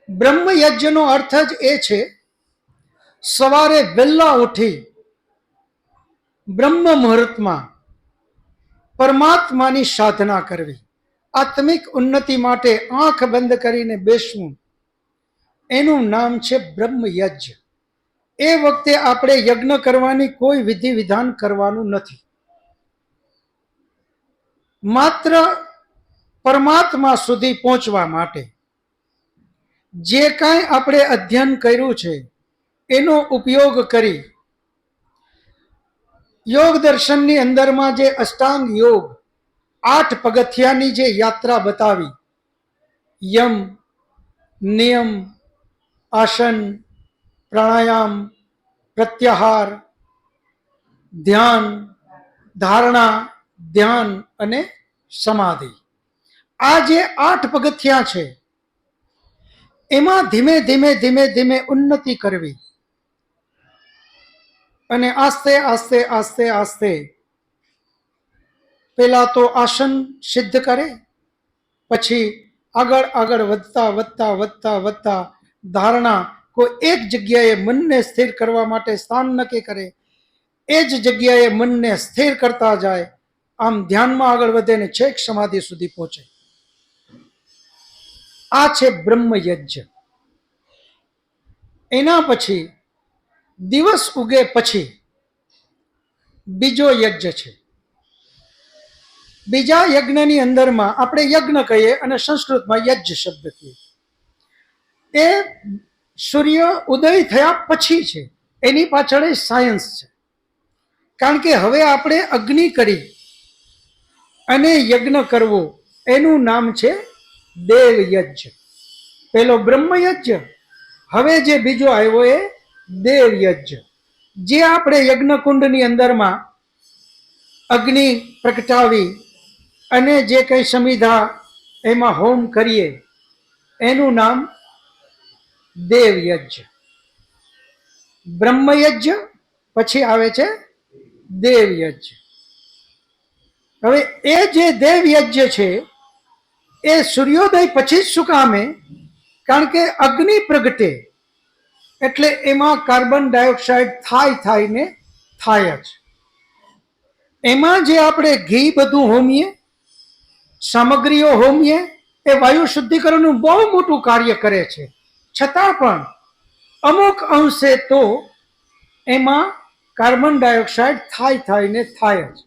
A: બ્રહ્મ યજ્ઞનો અર્થ જ એ છે સવારે વહેલા ઉઠી બ્રહ્મ મુહૂર્તમાં પરમાત્માની સાધના કરવી, આત્મિક ઉન્નતિ માટે આંખ બંધ કરીને બેસવું, એનું નામ છે બ્રહ્મ યજ્ઞ. એ વખતે આપણે યજ્ઞ કરવાની કોઈ વિધિ વિધાન કરવાનું નથી. માત્ર પરમાત્મા સુધી પહોંચવા માટે જે કાંઈ આપણે અધ્યયન કર્યું છે એનો ઉપયોગ કરી યોગ દર્શનની અંદરમાં જે અષ્ટાંગ યોગ 8 પગથિયાની જે યાત્રા બતાવી, યમ, નિયમ, આસન, પ્રાણાયામ, પ્રત્યાહાર, ધ્યાન, ધારણા, ધ્યાન અને સમાધિ, આ જે 8 પગથિયા છે એમાં ધીમે ધીમે ધીમે ધીમે ઉન્નતિ કરવી અને આસ્તે આસ્તે આસ્તે આસ્તે પેલા તો આસન સિદ્ધ કરે, પછી આગળ આગળ વધતા વધતા વધતા વધતા ધારણા, કોઈ એક જગ્યાએ મનને સ્થિર કરવા માટે સ્થાન નક્કી કરે, એ જ જગ્યાએ મનને સ્થિર કરતા જાય, આમ ધ્યાનમાં આગળ વધે ને છેક સમાધિ સુધી પહોંચે. આ છે બ્રહ્મ યજ્ઞ. એના પછી દિવસ ઉગે પછી બીજો યજ્ઞ છે. બીજા યજ્ઞની અંદરમાં આપણે યજ્ઞ કહીએ અને સંસ્કૃતમાં યજ્ઞ શબ્દ કહીએ. એ સૂર્ય ઉદય થયા પછી છે. એની પાછળ સાયન્સ છે. કારણ કે હવે આપણે અગ્નિ કરી અને યજ્ઞ કરવો એનું નામ છે દેવ યજ્ઞ. પેલો બ્રહ્મ યજ્ઞ, હવે જે બીજો આવ્યો એ દેવ યજ્ઞ. જે આપણે યજ્ઞકુંડની અંદરમાં અગ્નિ પ્રગટાવી અને જે કંઈ સમિધા એમાં હોમ કરીએ એનું નામ દેવ યજ્ઞ. બ્રહ્મ યજ્ઞ પછી આવે છે દેવ યજ્ઞ. હવે એ જે દેવ યજ્ઞ છે એ સૂર્યોદય પછી જ શું કામે? કારણ કે અગ્નિ પ્રગટે એટલે એમાં કાર્બન ડાયોક્સાઇડ થાય ને થાય જ. એમાં જે આપણે ઘી બધું હોમીએ, સામગ્રીઓ હોમીએ, એ વાયુ શુદ્ધિકરણનું બહુ મોટું કાર્ય કરે છે. છતાં પણ અમુક અંશે તો એમાં કાર્બન ડાયોક્સાઇડ થાય ને થાય જ.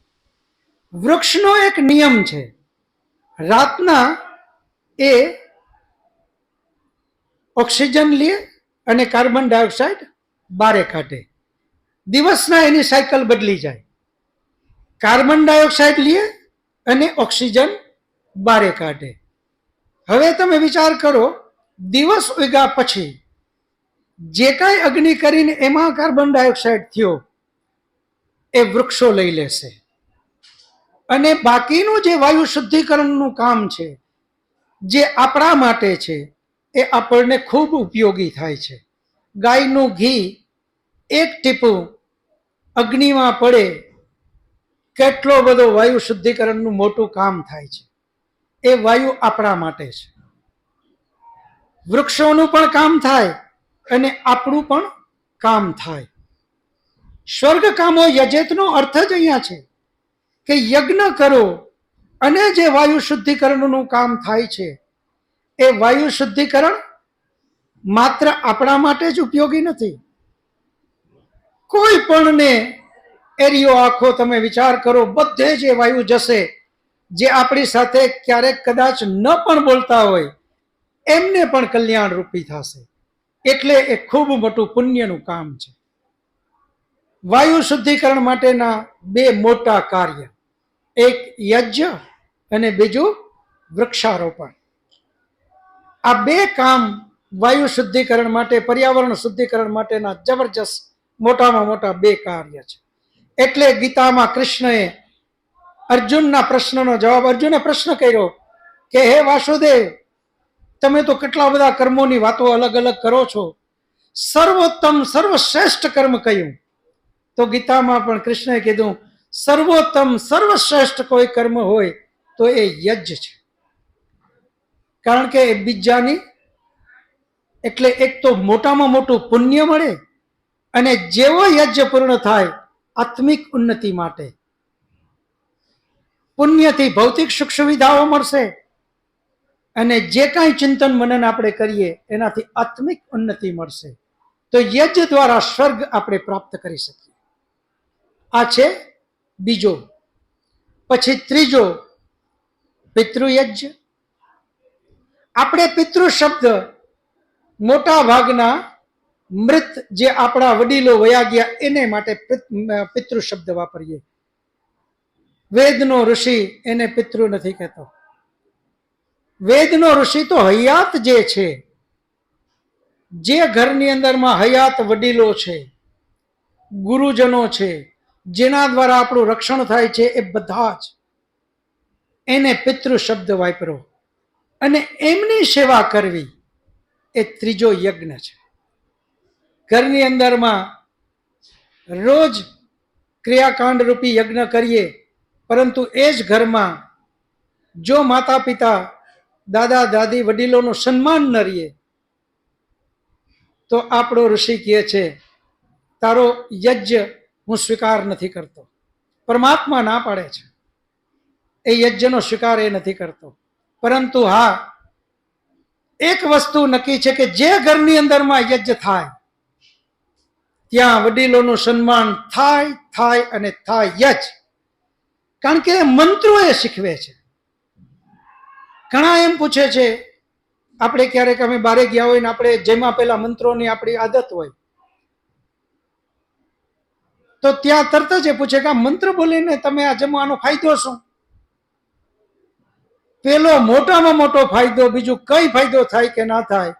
A: વૃક્ષનો એક નિયમ છે, રાતના એ ઓક્સિજન લે અને કાર્બન ડાયોક્સાઇડ બારે કાઢે. દિવસના એની સાયકલ બદલી જાય. કાર્બન ડાયોક્સાઇડ લે અને ઓક્સિજન બારે કાઢે. હવે તમે વિચાર કરો, દિવસ ઉગ્યા પછી જે કાંઈ અગ્નિ કરીને એમાં કાર્બન ડાયોક્સાઇડ થયો એ વૃક્ષો લઈ લેશે. અને બાકીનું જે વાયુ શુદ્ધિકરણનું કામ છે, જે આપણા માટે છે, એ આપણને ખૂબ ઉપયોગી થાય છે. ગાયનું ઘી એક ટીપું અગ્નિમાં પડે, કેટલો બધો વાયુ શુદ્ધિકરણનું મોટું કામ થાય છે. એ વાયુ આપણા માટે છે. વૃક્ષોનું પણ કામ થાય અને આપણું પણ કામ થાય. સ્વર્ગ કામો યજેતનો અર્થ જ અહીંયા છે કે યજ્ઞ કરો અને જે વાયુ શુદ્ધિકરણનું કામ થાય છે, એ વાયુ શુદ્ધિકરણ માત્ર આપણા માટે જ ઉપયોગી નથી. કોઈ પણને એરિયો આખો તમે વિચાર કરો, બધે જે વાયુ જશે, જે આપણી સાથે ક્યારેક કદાચ ન પણ બોલતા હોય, એમને પણ કલ્યાણ રૂપી થશે. એટલે એ ખૂબ મોટું પુણ્યનું કામ છે. વાયુ શુદ્ધિકરણ માટેના બે મોટા કાર્ય, એક યજ્ઞ અને બીજું વૃક્ષારોપણ. આ બે કામ વાયુ શુદ્ધિકરણ માટે, પર્યાવરણ શુદ્ધિકરણ માટેના જબરજસ્ત મોટામાં મોટા બે કાર્ય છે. એટલે ગીતામાં કૃષ્ણએ અર્જુનના પ્રશ્નનો જવાબ, અર્જુને પ્રશ્ન કર્યો કે હે વાસુદેવ, તમે તો કેટલા બધા કર્મોની વાતો અલગ અલગ કરો છો, સર્વોત્તમ સર્વશ્રેષ્ઠ કર્મ કયું? તો ગીતામાં પણ કૃષ્ણએ કીધું, સર્વોત્તમ સર્વશ્રેષ્ઠ કોઈ કર્મ હોય તો એ યજ્ઞ છે. કારણ કે એ બીજાની, એટલે એક તો મોટામાં મોટું પુણ્ય મળે, અને જેવો યજ્ઞ પૂર્ણ થાય આત્મિક ઉન્નતિ માટે, પુણ્યથી ભૌતિક સુખ સુવિધાઓ મળશે, અને જે કાંઈ ચિંતન મનન આપણે કરીએ એનાથી આત્મિક ઉન્નતિ મળશે. તો યજ્ઞ દ્વારા સ્વર્ગ આપણે પ્રાપ્ત કરી શકીએ. આ છે બીજો. પછી ત્રીજો, પિતૃયજ્ઞ. આપણે પિતૃ શબ્દ મોટા ભાગના મૃત જે આપણા વડીલો વયા ગયા એને માટે પિતૃ શબ્દ વાપરીએ. વેદનો ઋષિ એને પિતૃ નથી કહેતો. વેદનો ઋષિ તો હયાત જે છે, જે ઘરની અંદરમાં હયાત વડીલો છે, ગુરુજનો છે, જેના દ્વારા આપણું રક્ષણ થાય છે, એ બધા જ એને પિતૃ શબ્દ વાપરો. અને એમની સેવા કરવી એ ત્રીજો યજ્ઞ છે. ઘરની અંદરમાં રોજ ક્રિયાકાંડ રૂપી યજ્ઞ કરીએ, પરંતુ એ જ ઘરમાં જો માતા પિતા, દાદા દાદી, વડીલોનું સન્માન ન રહીએ, તો આપણો ઋષિ કહે છે તારો યજ્ઞ હું સ્વીકાર નથી કરતો. પરમાત્મા ના પાડે છે, એ યજ્ઞનો સ્વીકાર એ નથી કરતો. પરંતુ હા, એક વસ્તુ નક્કી છે કે જે ઘરની અંદરમાં યજ્ઞ થાય ત્યાં વડીલોનું સન્માન થાય થાય અને થાય જ. કારણ કે મંત્રો એ શીખવે છે. ઘણા એમ પૂછે છે, આપણે ક્યારેક અમે બારે ગયા હોય ને આપણે જેમાં પેલા મંત્રોની આપણી આદત હોય, તો ત્યાં તરત જ એ પૂછે કે આ મંત્ર બોલીને તમે આ જમવાનો ફાયદો શું? પેલો મોટામાં મોટો ફાયદો, બીજું કઈ ફાયદો થાય કે ના થાય,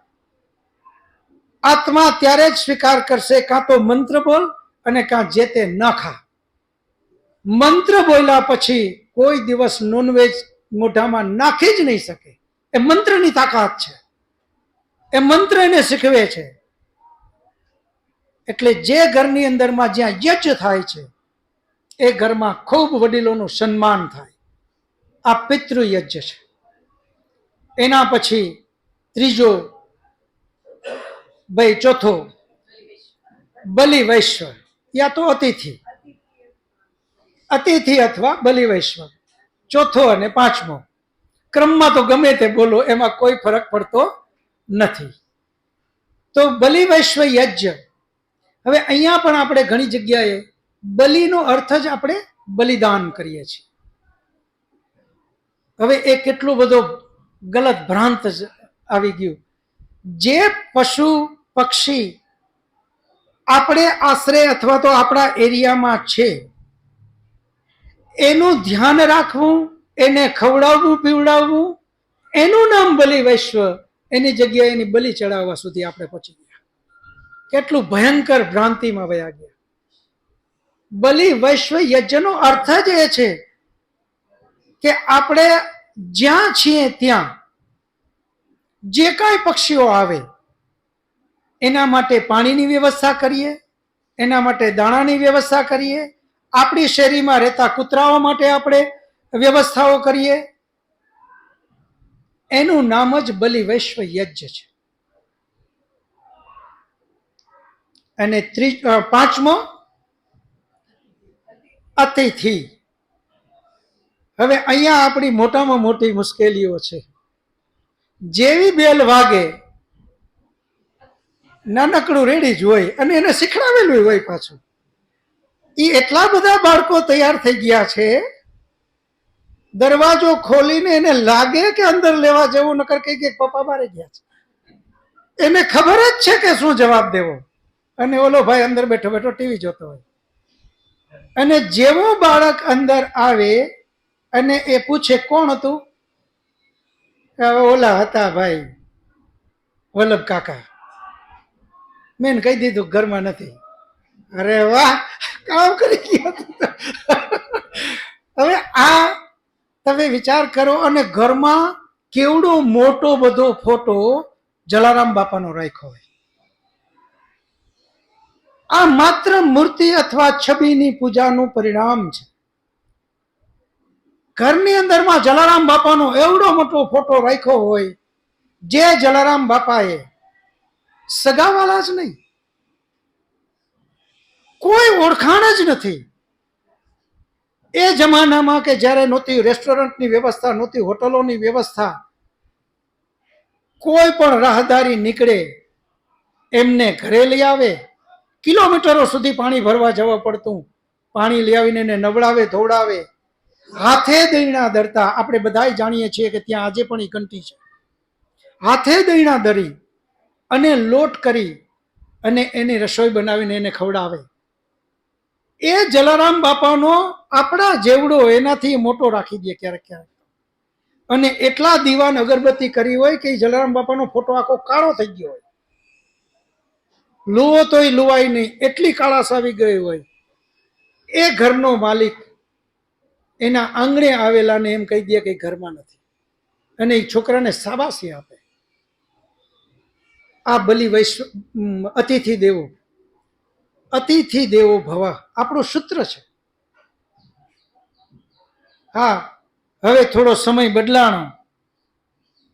A: આત્મા ત્યારે જ સ્વીકાર કરશે, કાં તો મંત્ર બોલ અને કાં જે તે ન ખા. મંત્ર બોલ્યા પછી કોઈ દિવસ નોનવેજ મોઢામાં નાખી જ નહીં શકે. એ મંત્રની તાકાત છે, એ મંત્ર એને શીખવે છે. એટલે જે ઘરની અંદરમાં જ્યાં યજ્ઞ થાય છે એ ઘરમાં ખૂબ વડીલોનું સન્માન થાય. આ પિતૃ યજ્ઞ છે. એના પછી ત્રીજો, ભાઈ ચોથો, બલિ વૈશ્વ યા તો અતિથિ, અતિથિ અથવા બલિ વૈશ્વ. ચોથો અને પાંચમો, ક્રમમાં તો ગમે તે બોલો, એમાં કોઈ ફરક પડતો નથી. તો બલિ વૈશ્વ યજ્ઞ. હવે અહીંયા પણ આપણે ઘણી જગ્યાએ બલિનો અર્થ જ આપણે બલિદાન કરીએ છીએ. હવે એ કેટલું બધો ગલત ભ્રાંત આવી ગયું. જે પશુ પક્ષી આપણે આશરે અથવા તો આપણા એરિયામાં છે, એનું ધ્યાન રાખવું, એને ખવડાવવું પીવડાવવું, એનું નામ બલિ વૈશ્વ. એની જગ્યાએ એની બલિ ચડાવવા સુધી આપણે પહોંચી ગયા. કેટલું ભયંકર ભ્રાંતિમાં વયા ગયા. બલિ વૈશ્વ યજ્ઞનો અર્થ જ એ છે કે આપણે જ્યાં છીએ ત્યાં જે કાંઈ પક્ષીઓ આવે એના માટે પાણીની વ્યવસ્થા કરીએ, એના માટે દાણાની વ્યવસ્થા કરીએ, આપણી શેરીમાં રહેતા કૂતરાઓ માટે આપણે વ્યવસ્થાઓ કરીએ. એનું નામ જ બલિ વૈશ્વ યજ્ઞ છે. અને પાંચમો અતિથિ. હવે અહીંયા આપણી મોટામાં મોટી મુશ્કેલીઓ છે. જેવી બેલ વાગે નાનકડું રેડી જ હોય અને એને શીખડાવેલું હોય પાછું. એ એટલા બધા બાળકો તૈયાર થઈ ગયા છે, દરવાજો ખોલીને એને લાગે કે અંદર લેવા જવું, નકર કઈ કે પપ્પા બારે ગયા છે. એને ખબર જ છે કે શું જવાબ દેવો, અને ઓલો ભાઈ અંદર બેઠો બેઠો ટીવી જોતો હોય. અને જેવો બાળક અંદર આવે અને એ પૂછે કોણ હતું, ઓલા હતા ભાઈ વલ્લભ કાકા. મેં કહી દીધું ઘરમાં નથી. અરે વાહ, કામ કરી ગયા. હવે આ તમે વિચાર કરો, અને ઘરમાં કેવડો મોટો બધો ફોટો જલારામ બાપાનો રાખ્યો હોય. આ માત્ર મૂર્તિ અથવા છબીની પૂજાનું પરિણામ છે. ઘરની અંદરમાં જલારામ બાપાનો એવડો મોટો ફોટો રાખ્યો હોય, જે જલારામ બાપાએ સગાવાલા જ નહીં, કોઈ ઓળખાણ જ નથી. એ જમાનામાં કે જ્યારે નહોતી રેસ્ટોરન્ટની વ્યવસ્થા, નહોતી હોટલોની વ્યવસ્થા, કોઈ પણ રાહદારી નીકળે એમને ઘરે લઈ આવે. કિલોમીટરો સુધી પાણી ભરવા જવા પડતું. પાણી લઈ આવીને એને નવડાવે, ધોવડાવે. હાથે દહીણા દરતા. આપણે બધા જાણીએ છીએ કે ત્યાં આજે પણ એ કંઠી છે. હાથે દહીણા દરી અને લોટ કરી અને એની રસોઈ બનાવીને એને ખવડાવે. એ જલારામ બાપાનો આપણા જેવડો એનાથી મોટો રાખી દે ક્યારેક ક્યારેક. અને એટલા દીવાન અગરબત્તી કરી હોય કે જલારામ બાપાનો ફોટો આખો કાળો થઈ ગયો હોય. લુવો તોય લુવાય નહીં, એટલી કાળાશ આવી ગઈ હોય. એ ઘરનો માલિક એના આંગણે આવેલાને એમ કહી દે કે ઘરમાં નથી, અને એ છોકરાને શાબાશી આપે. આ બલિ વૈશ્વ અતિથિ દેવો, અતિથિ દેવો ભવ આપણું સૂત્ર છે. હા, હવે થોડો સમય બદલાણો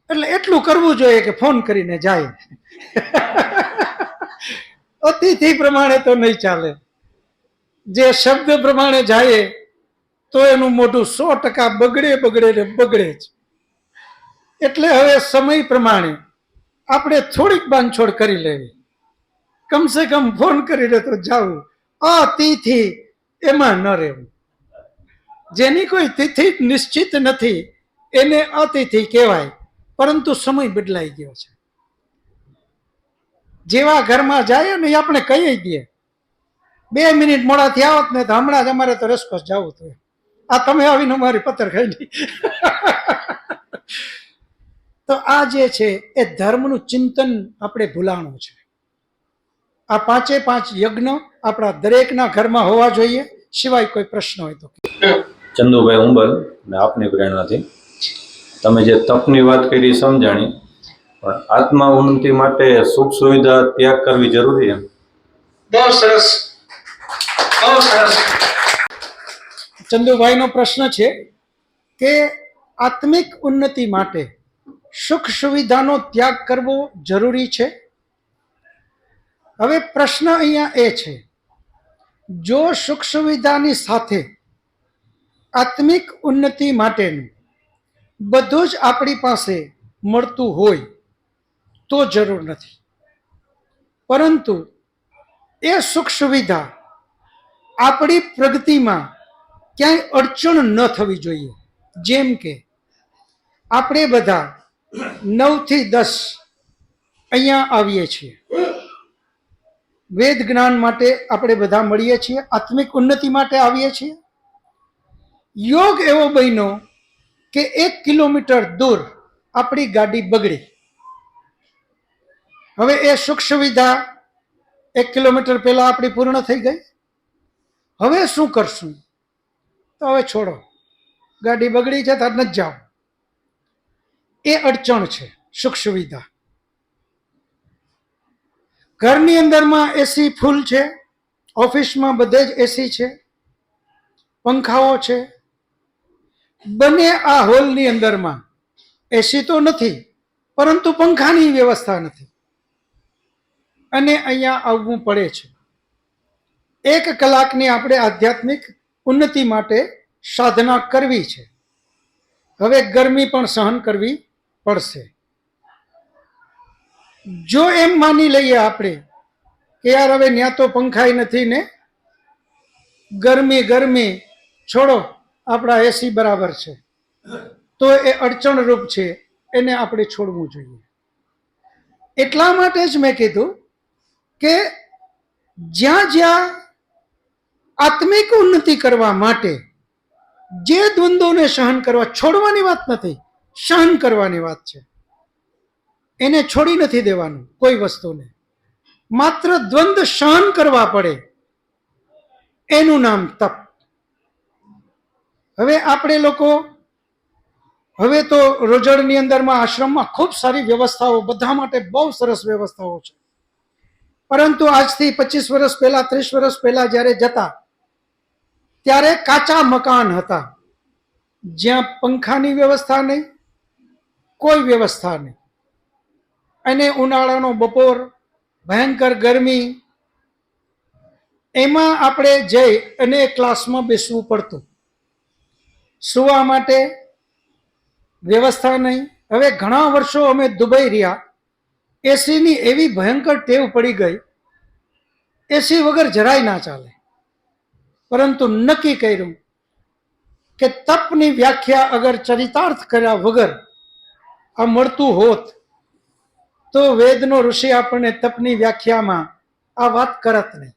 A: એટલે એટલું કરવું જોઈએ કે ફોન કરીને જાય. અતિથિ પ્રમાણે તો નહીં ચાલે. જે શબ્દ પ્રમાણે જાય તો એનું મોઢું 100% બગડે ને બગડે જ. એટલે હવે સમય પ્રમાણે આપણે થોડીક બાંધછોડ કરી લેવી. કમસે કમ ફોન કરીને તો જાવું. અતિથિ એમાં ન રહેવું. જેની કોઈ તિથિ નિશ્ચિત નથી એને અતિથિ કહેવાય, પરંતુ સમય બદલાઈ ગયો છે. જેવા ઘરમાં જાય ને આપણે કહી દઈએ 2 મિનિટ મોડાથી આવત ને તો હમણાં જ અમારે તો રસકોસ જવું હતું. આ તમે આવીને અમારી પથ્થર ખાઈ લી. તો આ જે છે એ ધર્મનું ચિંતન આપણે ભૂલાણું છે. આ 5 યજ્ઞ આપણા દરેકના ઘરમાં હોવા જોઈએ. સિવાય કોઈ પ્રશ્ન હોય તો.
C: ચંદુભાઈ ઉંબલ, મેં આપની પ્રેરણાથી. તમે જે તપની વાત કરી સમજાણી, પણ આત્મા ઉન્નતિ માટે સુખ સુવિધા ત્યાગ કરવી જરૂરી છે.
A: બહુ સરસ, બહુ સરસ. ચંદુભાઈનો પ્રશ્ન છે કે આત્મિક ઉન્નતિ માટે સુખ સુવિધાનો ત્યાગ કરવો જરૂરી છે. હવે પ્રશ્ન અહીંયા એ છે, જો સુખ સુવિધાની સાથે આત્મિક ઉન્નતિ માટેનું બધું જ આપણી પાસે મળતું હોય તો જરૂર નથી. પરંતુ એ સુખ સુવિધા આપણી પ્રગતિમાં ક્યાંય અડચણ ન થવી જોઈએ. જેમ કે આપણે બધા 9 થી 10 અહીંયા આવીએ છીએ, વેદ જ્ઞાન માટે આપણે બધા મળીએ છીએ, આત્મિક ઉન્નતિ માટે આવીએ છીએ. યોગ એવો બન્યો કે 1 કિલોમીટર દૂર આપણી ગાડી બગડી. હવે એ સુખ સુવિધા 1 કિલોમીટર પહેલા આપણી પૂર્ણ થઈ ગઈ. હવે શું કરશું? તો હવે છોડો. ગાડી બગડી છે તાર નથી જાવ, એ અડચણ છે. સુખ સુવિધા ઘરની અંદરમાં એસી ફૂલ છે, ઓફિસમાં બધે જ એસી છે, પંખાઓ છે, બંને આ હોલની અંદરમાં એસી તો નથી પરંતુ પંખાની વ્યવસ્થા નથી અને અહીંયા આવવું પડે છે. 1 કલાકની આપણે આધ્યાત્મિક ઉન્નતિ માટે સાધના કરવી છે. હવે ગરમી પણ સહન કરવી પડશે. જો એમ માની લઈએ આપણે કે યાર હવે ત્યાં તો પંખાઈ નથી ને ગરમી છોડો, આપણા એસી બરાબર છે, તો એ અડચણરૂપ છે, એને આપણે છોડવું જોઈએ. એટલા માટે જ મેં કીધું કે જ્યાં જ્યાં આત્મિક ઉન્નતિ કરવા માટે જે દ્વંદ્વોને સહન કરવા, છોડવાની વાત નથી, સહન કરવાની વાત છે. એને છોડી નથી દેવાનું કોઈ વસ્તુને, માત્ર દ્વંદ્વ સહન કરવા પડે, એનું નામ તપ. હવે આપણે લોકો હવે તો રોજડની અંદરમાં આશ્રમમાં ખૂબ સારી વ્યવસ્થાઓ, બધા માટે બહુ સરસ વ્યવસ્થાઓ છે. પરંતુ આજથી 25 વર્ષ પહેલા, 30 વર્ષ પહેલા જ્યારે જતા ત્યારે કાચા મકાન હતા, જ્યાં પંખાની વ્યવસ્થા નહીં, કોઈ વ્યવસ્થા નહીં, અને ઉનાળાનો બપોર, ભયંકર ગરમી, એમાં આપણે જઈ અને ક્લાસમાં બેસવું પડતું, સુવા માટે વ્યવસ્થા નહીં. હવે ઘણા વર્ષો અમે દુબઈ રહ્યા, એસીની એવી ભયંકર ટેવ પડી ગઈ, એસી વગર જરાય ના ચાલે. પરંતુ નક્કી કર્યું કે તપની વ્યાખ્યા અગર ચરિતાર્થ કર્યા વગર આ મળતું હોત તો વેદનો ઋષિ આપણને તપની વ્યાખ્યામાં આ વાત કરત નહીં.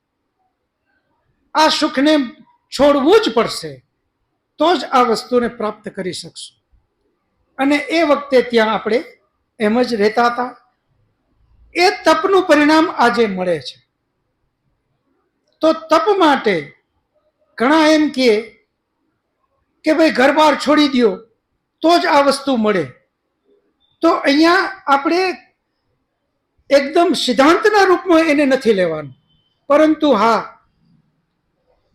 A: આ સુખને છોડવું જ પડશે, તો જ આ વસ્તુને પ્રાપ્ત કરી શકશું. અને એ વખતે ત્યાં આપણે એમ જ રહેતા હતા. એ તપનું પરિણામ આજે મળે છે. તો તપ માટે ઘણા એમ કહે કે ભાઈ ઘર બાર છોડી દો તો જ આ વસ્તુ મળે. તો અહીંયા આપણે એકદમ સિદ્ધાંતના રૂપમાં એને નથી લેવાનું, પરંતુ હા,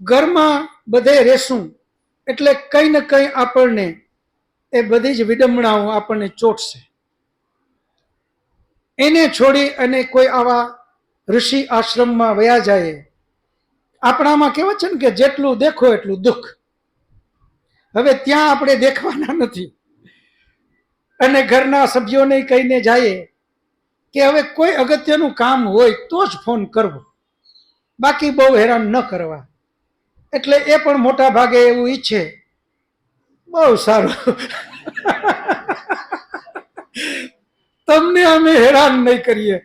A: ઘરમાં બધે રહેશું એટલે કંઈ ને કંઈ આપણને એ બધી જ વિડંબણાઓ આપણને ચોટશે. એને છોડી અને કોઈ આવા ઋષિ આશ્રમમાં વયા જાય. આપણામાં કહેવત છે ને કે જેટલું દેખો એટલું દુઃખ. હવે ત્યાં આપણે દેખવાના નથી અને ઘરના સભ્યોને કહીને જઈએ કે હવે કોઈ અગત્યનું કામ હોય તો જ ફોન કરવો, બાકી બહુ હેરાન ન કરવા. એટલે એ પણ મોટા ભાગે એવું ઈચ્છે, બહુ સારું, તમને અમે હેરાન નહીં કરીએ,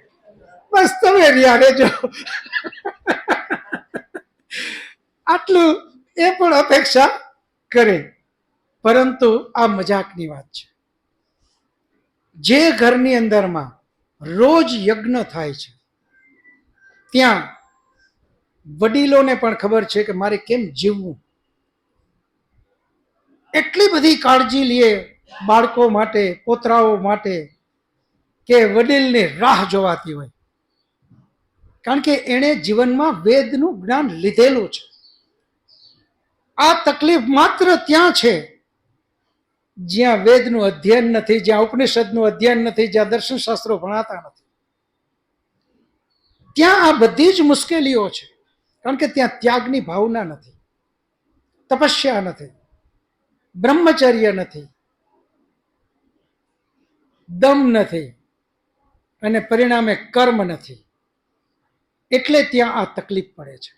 A: બસ તમે રહ્યા રહેજો. આટલું એ પણ અપેક્ષા કરે. પરંતુ આ મજાકની વાત છે. જે ઘરની અંદરમાં રોજ યજ્ઞ થાય છે ત્યાં વડીલોને પણ ખબર છે કે મારે કેમ જીવવું. એટલી બધી કાળજી લે બાળકો માટે, પોતરાઓ માટે, કે વડીલને રાહ જોવાતી હોય, કારણ કે એણે જીવનમાં વેદનું જ્ઞાન લીધેલું છે. આ તકલીફ માત્ર ત્યાં છે જ્યાં વેદનું અધ્યયન નથી, જ્યાં ઉપનિષદનું અધ્યયન નથી, જ્યાં દર્શન શાસ્ત્રો ભણાતા નથી. ત્યાં આ બધી જ મુશ્કેલીઓ છે, કારણ કે ત્યાં ત્યાગની ભાવના નથી, તપસ્યા નથી, બ્રહ્મચર્ય નથી, દમ નથી, અને પરિણામે કર્મ નથી. એટલે ત્યાં આ તકલીફ પડે છે.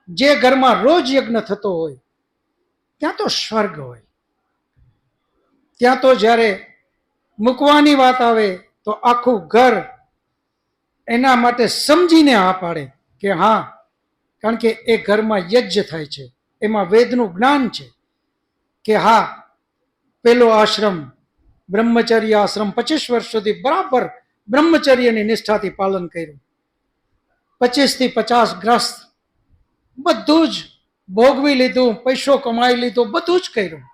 A: જે ઘરમાં રોજ યજ્ઞ થતો હોય ત્યાં તો સ્વર્ગ હોય. ત્યાં તો જ્યારે મૂકવાની વાત આવે તો આખું ઘર એના માટે સમજીને આ પાડે કે હા, કારણ કે એ ઘરમાં યજ્ઞ થાય છે, એમાં વેદનું જ્ઞાન છે. કે હા, પેલો આશ્રમ બ્રહ્મચર્ય આશ્રમ 25 વર્ષ સુધી બરાબર બ્રહ્મચર્યની નિષ્ઠાથી પાલન કર્યું, 25 થી 50 ગ્રસ્ત, બધું જ ભોગવી લીધું, પૈસો કમાઈ લીધો, બધું જ કર્યું.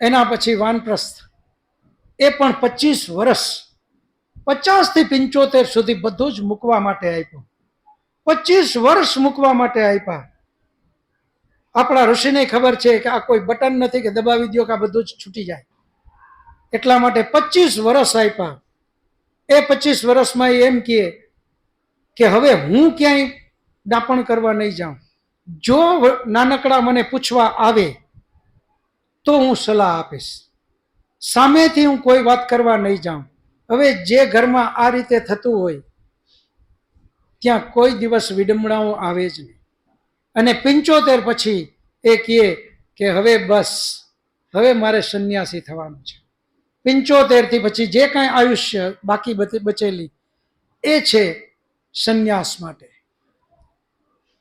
A: એના પછી વાનપ્રસ્થ, એ પણ 25 વર્ષ, 50 થી 75 સુધી બધું જ મૂકવા માટે આપ્યું. 25 વર્ષ મૂકવા માટે આપ્યા. આપણા ઋષિને ખબર છે કે આ કોઈ બટન નથી કે દબાવી દો કે આ બધું જ છૂટી જાય. એટલા માટે 25 વર્ષ આપ્યા. એ 25 વર્ષમાં એ એમ કહે કે હવે હું ક્યાંય ડાપણ કરવા નહીં જાઉં. જો નાનકડા મને પૂછવા આવે તો હું સલાહ આપીશ, સામેથી હું કોઈ વાત કરવા નહીં જાઉં. હવે જે ઘરમાં આ રીતે થતું હોય ત્યાં કોઈ દિવસ વિડંબણાઓ આવે જ નહીં. અને 75 પછી એ કહે કે હવે બસ, હવે મારે સંન્યાસી થવાનું છે. 75 થી પછી જે કાંઈ આયુષ્ય બાકી બચેલી એ છે સંન્યાસ માટે.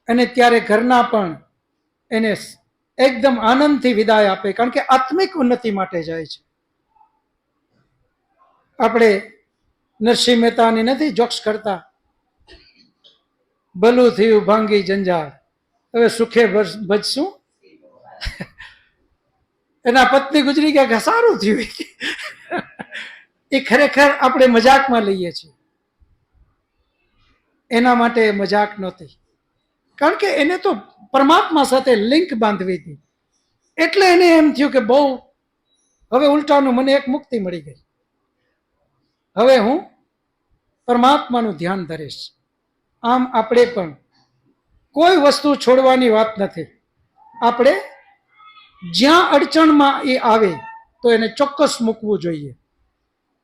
A: અને ત્યારે ઘરના પણ એને એકદમ આનંદથી વિદાય આપે, કારણ કે આત્મિક ઉન્નતિ માટે જાય છે. આપણે નરસિંહ મહેતાની નથી જોક્સ કરતા, ભલું થયું ભાંગી જંજાળ, હવે સુખે ભજશું. એના પત્ની ગુજરી ગયા કે સારું થયું. એ ખરેખર આપણે મજાકમાં લઈએ છીએ, એના માટે મજાક નહોતી, કારણ કે એને તો પરમાત્મા સાથે લિંક બાંધવી હતી. એટલે એને એમ થયું કે બહુ હવે ઉલટાનું મને એક મુક્તિ મળી ગઈ, હવે હું પરમાત્માનું ધ્યાન ધરીશ. આમ આપણે પણ કોઈ વસ્તુ છોડવાની વાત નથી. આપણે જ્યાં અડચણમાં એ આવે તો એને ચોક્કસ મૂકવું જોઈએ.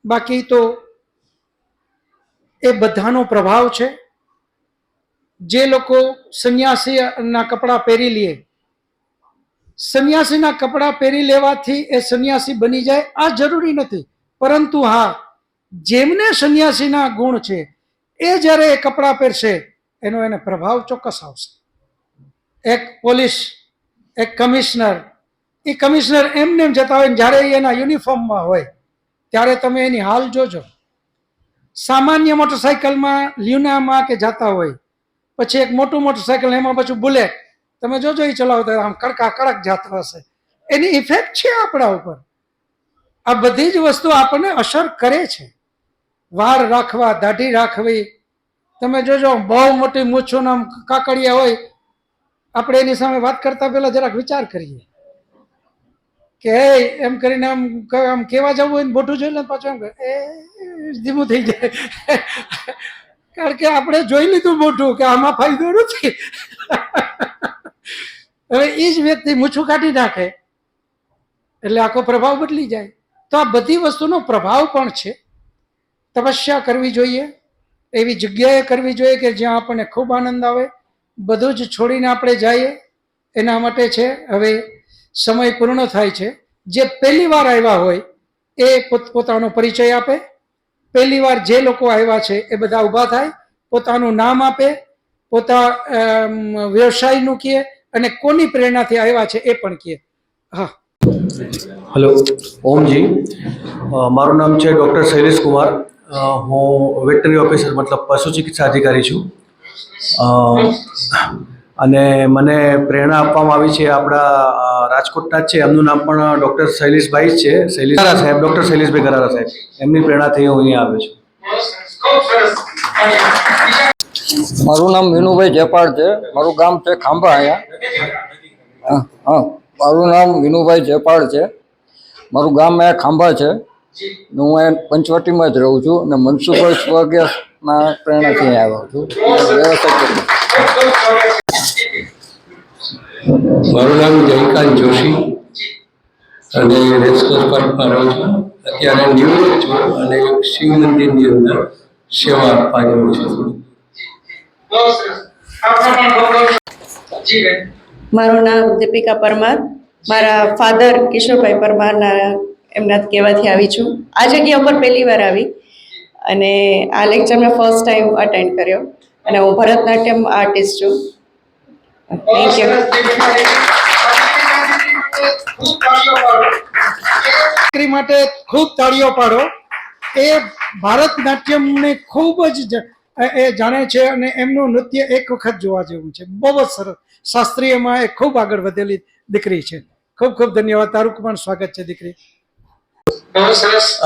A: બાકી તો એ બધાનો પ્રભાવ છે. જે લોકો સંન્યાસીના કપડાં પહેરી લે, સંન્યાસીના કપડાં પહેરી લેવાથી એ સંન્યાસી બની જાય આ જરૂરી નથી. પરંતુ હા, જેમને સંન્યાસીના ગુણ છે એ જ્યારે એ કપડાં પહેરશે એનો એને પ્રભાવ ચોક્કસ આવશે. એક પોલીસ, એક કમિશનર, એ કમિશનર એમને એમ જતા હોય, જ્યારે એના યુનિફોર્મમાં હોય ત્યારે તમે એની હાલ જોજો. સામાન્ય મોટરસાઇકલમાં લ્યુનામાં કે જતા હોય, પછી એક મોટું મોટરસાઇકલ, એમાં પાછું બુલેટ, તમે જોજો એ ચલાવતા આમ કડકા કડક જતા હશે. એની ઇફેક્ટ છે આપણા ઉપર. આ બધી જ વસ્તુ આપણને અસર કરે છે. વાળ રાખવા, દાઢી રાખવી, તમે જોજો બહુ મોટી મૂછોના કાકડિયા હોય, આપણે એની સામે વાત કરતા પહેલા જરાક વિચાર કરીએ કે એમ કરીને આમ કેવા જવું હોય ને મોઢું જોઈ લે પાછું એમ એ ધીમું થઈ જાય. કારણ કે આપણે જોઈ લીધું મોઢું કે આમાં ફાયદો નથી. હવે એ જ વ્યક્તિ મૂછું કાઢી નાખે એટલે આખો પ્રભાવ બદલી જાય. તો આ બધી વસ્તુનો પ્રભાવ પણ છે. તપસ્યા કરવી જોઈએ, એવી જગ્યાએ કરવી જોઈએ કે જ્યાં આપણને ખૂબ આનંદ આવે. બધું જ છોડીને આપણે જઈએ એના માટે છે. હવે સમય પૂર્ણ થાય છે. જે પહેલી વાર આવ્યા હોય એ પોતાનો પરિચય આપે. પહેલી વાર જે લોકો આવ્યા છે એ બધા ઊભા થાય, પોતાનું નામ આપે, પોતા વ્યવસાયનું કહે અને કોની પ્રેરણાથી આવ્યા છે એ પણ કહે. હા.
D: હેલો, ઓમજી. મારું નામ છે ડૉક્ટર શૈલેષ કુમાર. હું વેટનરી ઓફિસર મતલબ પશુ ચિકિત્સા અધિકારી છું. અને મને પ્રેરણા આપવામાં આવી છે આપણા રાજકોટના જ છે, એમનું નામ પણ ડૉક્ટર શૈલેષભાઈ જ છે, ગરારા સાહેબ, ડૉક્ટર શૈલેષભાઈ ગરારા સાહેબ. એમની પ્રેરણાથી હું અહીંયા આવ્યો છું.
E: મારું નામ વિનુભાઈ જેપાડ છે. મારું ગામ છે ખાંભા અહીંયા. હા, મારું નામ વિનુભાઈ જેપાડ છે. મારું ગામ અહીંયા ખાંભા છે. હું અહીંયા પંચવટીમાં જ રહું છું અને મનસુખભાઈ સ્વર્ગના પ્રેરણાથી આવ્યો છું.
F: મારું નામ જયકાંત જોશી અને રેસકોર્સ પાર્કમાં રહું છું. અત્યારે નિવૃત્ત છું અને શિવ મંદિરની અંદર સેવા આપવા જાઉં છું.
G: મારું નામ દીપિકા પરમાર. મારા ફાધર કિશોરભાઈ પરમારના એમના કહેવાથી આવી છું. આ જગ્યા ઉપર પહેલી વાર આવી અને આ લેક્ચર મેં ફર્સ્ટ ટાઈમ અટેન્ડ કર્યો અને હું ભરતનાટ્યમ આર્ટિસ્ટ છું. Thank you.
A: દીકરી માટે ખૂબ તાળીઓ પાડો. એ ભારતનાટ્યમને ખૂબ જ એ જાણે છે અને એમનું નૃત્ય એક વખત જોવા જેવું છે. બહુ જ સરસ. શાસ્ત્રીયમાં એ ખૂબ આગળ વધેલી દીકરી છે. ખૂબ ખૂબ ધન્યવાદ. તારું પણ સ્વાગત છે દીકરી.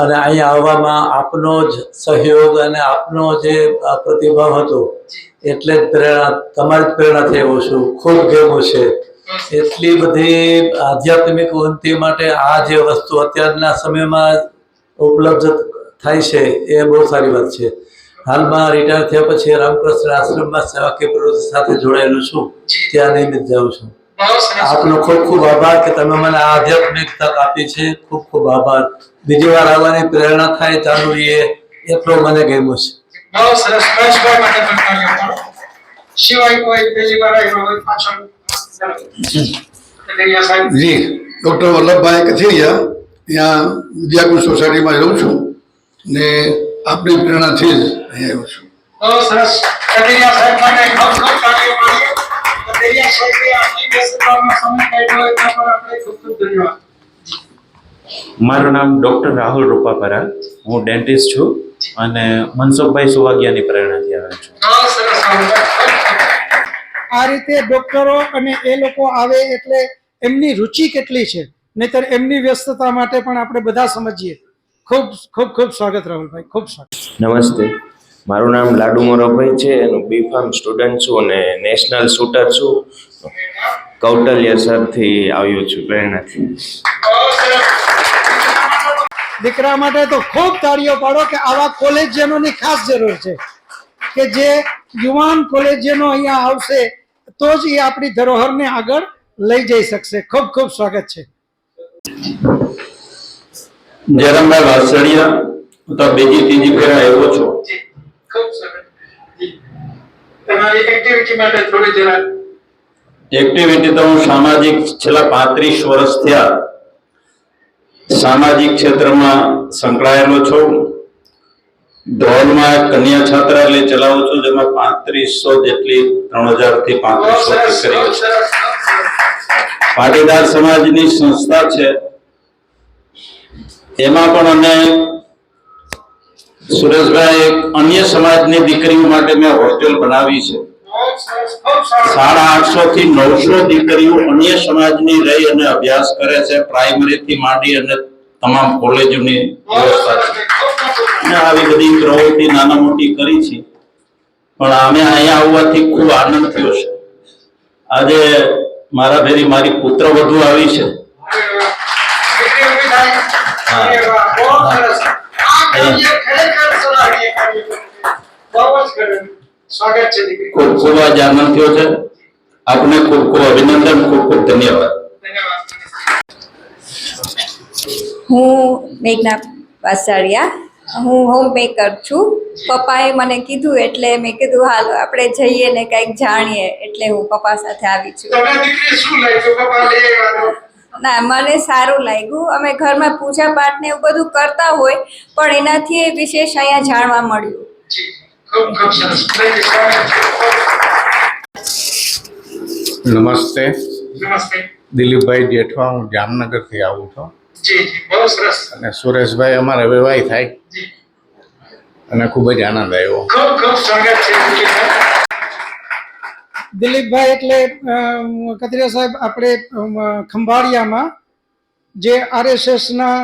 H: અને અહીંયા આવવામાં આપનો જ સહયોગ અને આપનો જે પ્રતિભાવ હતો એટલે જ પ્રેરણા, તમારી જ પ્રેરણાથી આવ્યો છું. ખૂબ ગમ્યું છે. એટલી બધી આધ્યાત્મિક ઉન્નતિ માટે આ જે વસ્તુ અત્યારના સમયમાં ઉપલબ્ધ થાય છે એ બહુ સારી વાત છે. હાલમાં રિટાયર થયા પછી રામકૃષ્ણ આશ્રમમાં સેવાકીય પ્રવૃત્તિ સાથે જોડાયેલું છું. ત્યાં નિયમિત જાઉં છું. આપનો ખૂબ ખૂબ આભાર કે તમે મને આ આધ્યાત્મિક તક આપી છે. ખૂબ ખૂબ આભાર. બીજી વાર આવવાની પ્રેરણા થાય ચાલુ રહીએ એટલો મને ગમ્યું છે.
A: બહુ સરસ. કચ્છભાઈ માટે પણ કાર્ય કરો. સિવાય કોઈ બીજી વાર આવ્યો હોય પાછળ
I: જી ડૉક્ટર વલ્લભભાઈ કથિરિયા, ત્યાં વિદ્યાકુલ સોસાયટીમાં રહું છું ને આપણી પ્રેરણાથી જ અહીંયા આવ્યો છું.
A: બહુ સરસ. કથિરિયા સાહેબ માટે ખૂબ ખૂબ કાર્ય કરીએ. કથિરિયા સાહેબે આપણી બેસવામાં સમય કાઢ્યો એના પર આપણે ખૂબ ખૂબ ધન્યવાદ.
J: મારું નામ ડૉક્ટર રાહુલ રૂપાપરા, હું ડેન્ટિસ્ટ છું અને મનસુખભાઈ સુવાગિયાની પ્રેરણાથી આવ્યો છું.
A: બહુ સરસ. આ રીતે ડોક્ટરો અને એ લોકો આવે એટલે એમની રુચિ કેટલી છે, નહીતર એમની વ્યસ્તતા માટે પણ આપણે બધા સમજીએ. ખૂબ ખૂબ ખૂબ સ્વાગત રાહુલભાઈ, ખૂબ સ્વાગત.
J: નમસ્તે, મારું નામ લાડુ મોરાભાઈ છે, એનું B.Pharm સ્ટુડન્ટ છું અને નેશનલ શૂટર છું. કૌટલ્ય સરથી આવ્યો છું પ્રેરણાથી.
A: દીકરા માટે તો ખૂબ તાળીઓ પાડો કે આવા કોલેજિયનોની ખાસ જરૂર છે કે જે યુવાન કોલેજિયનો અહીંયા આવશે તો જ એ આપણી ધરોહરને આગળ લઈ જઈ શકશે. ખૂબ ખૂબ સ્વાગત છે.
C: જયરામભાઈ વાસળિયા, હું તો બીજી ત્રીજી ફેરા આવ્યો છું.
A: ખૂબ સરસ. તમારી એક્ટિવિટી માટે થોડી જરા.
C: એક્ટિવિટી તો હું સામાજિક છેલ્લા 35 વર્ષ થયા સામાજિક ક્ષેત્રમાં સંકળાયેલો છું. ધ્રોલમાં કન્યા છાત્રાલય ચલાવું છું, જેમાં 3500 જેટલી 3000 થી 3500 દીકરીઓ છે. પાટીદાર સમાજની સંસ્થા છે, એમાં પણ અમે સુરેશભાઈ એક અન્ય સમાજની દીકરીઓ માટે મેં હોસ્ટેલ બનાવી છે. 850 થી 900 દીકરીઓ અન્ય સમાજની રહી અને અભ્યાસ કરે છે. પ્રાઇમરી થી માંડી અને તમામ કોલેજોની વ્યવસ્થા છે. અને આવી બધી પ્રવૃત્તિ નાના મોટી કરી છે. પણ અમે અહીંયા આવવાથી ખૂબ આનંદ થયો છે. આજે મારા ભેરી મારી પુત્ર વધુ આવી છે. ખૂબ ખૂબ આજે આનંદ થયો છે. આપને ખૂબ ખૂબ અભિનંદન, ખૂબ ખૂબ ધન્યવાદ.
K: હું મેઘના વાસાળિયા, હું હોમ બેકર છું. પપ્પાએ મને કીધું એટલે મેં કીધું હાલો આપણે જઈએ ને કંઈક જાણીએ, એટલે હું પપ્પા સાથે આવી છું. ના, મને સારું લાગ્યું. અમે ઘરમાં પૂજા પાઠ ને એવું બધું કરતા હોય પણ એનાથી વિશેષ અહીંયા જાણવા મળ્યું.
I: નમસ્તે. દિલીપભાઈ જેઠવા, હું જામનગરથી આવું છું. અને સુરેશભાઈ અમારા વેવાય થાય અને ખૂબ જ આનંદ આવ્યો.
A: દિલીપભાઈ એટલે કથિરિયા સાહેબ, આપણે ખંભાળિયામાં જે RSSના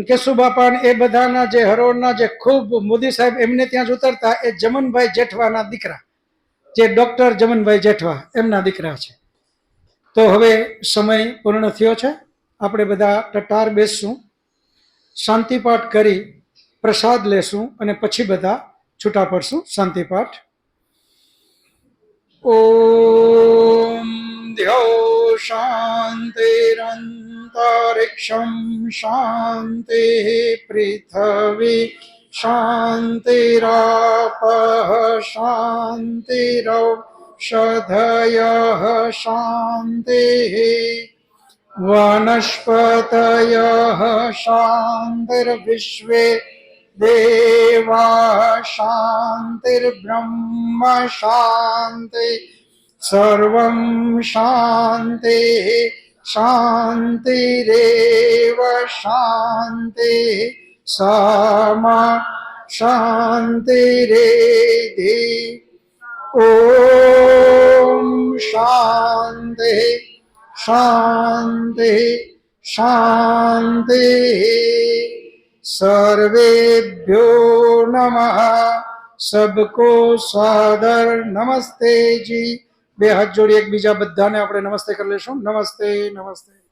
A: કેશુબાપા એ બધાના જે હરોળના જે ખૂબ મોદી સાહેબ એમને ત્યાં જ ઉતરતા, એ જમનભાઈ જેઠવાના દીકરા, જે ડૉક્ટર જમનભાઈ જેઠવા એમના દીકરા છે. તો હવે સમય પૂર્ણ થયો છે. આપણે બધા ટટાર બેસશું, શાંતિપાઠ કરી પ્રસાદ લેશું અને પછી બધા છૂટા પડશું. શાંતિપાઠ. ઓમ દ્યો શાંતિરંતરિક્ષમ શાંતિ પૃથ્વી શાંતિરાપઃ શાંતિરૌષધયઃ શાંતિઃ वनस्पतयः शान्तिर्विश्वे देवाः शान्तिर्ब्रह्म शान्ति सर्वं शान्तिः शान्तिरेव शान्तिः सामा शान्तिरेधि. ॐ शान्तिः શાંતિ શાંતિ. સર્વેભ્યો નમઃ. સબકો સાદર નમસ્તે જી. બે હાથ જોડી એકબીજા બધાને આપણે નમસ્તે કરી લેશું. નમસ્તે નમસ્તે.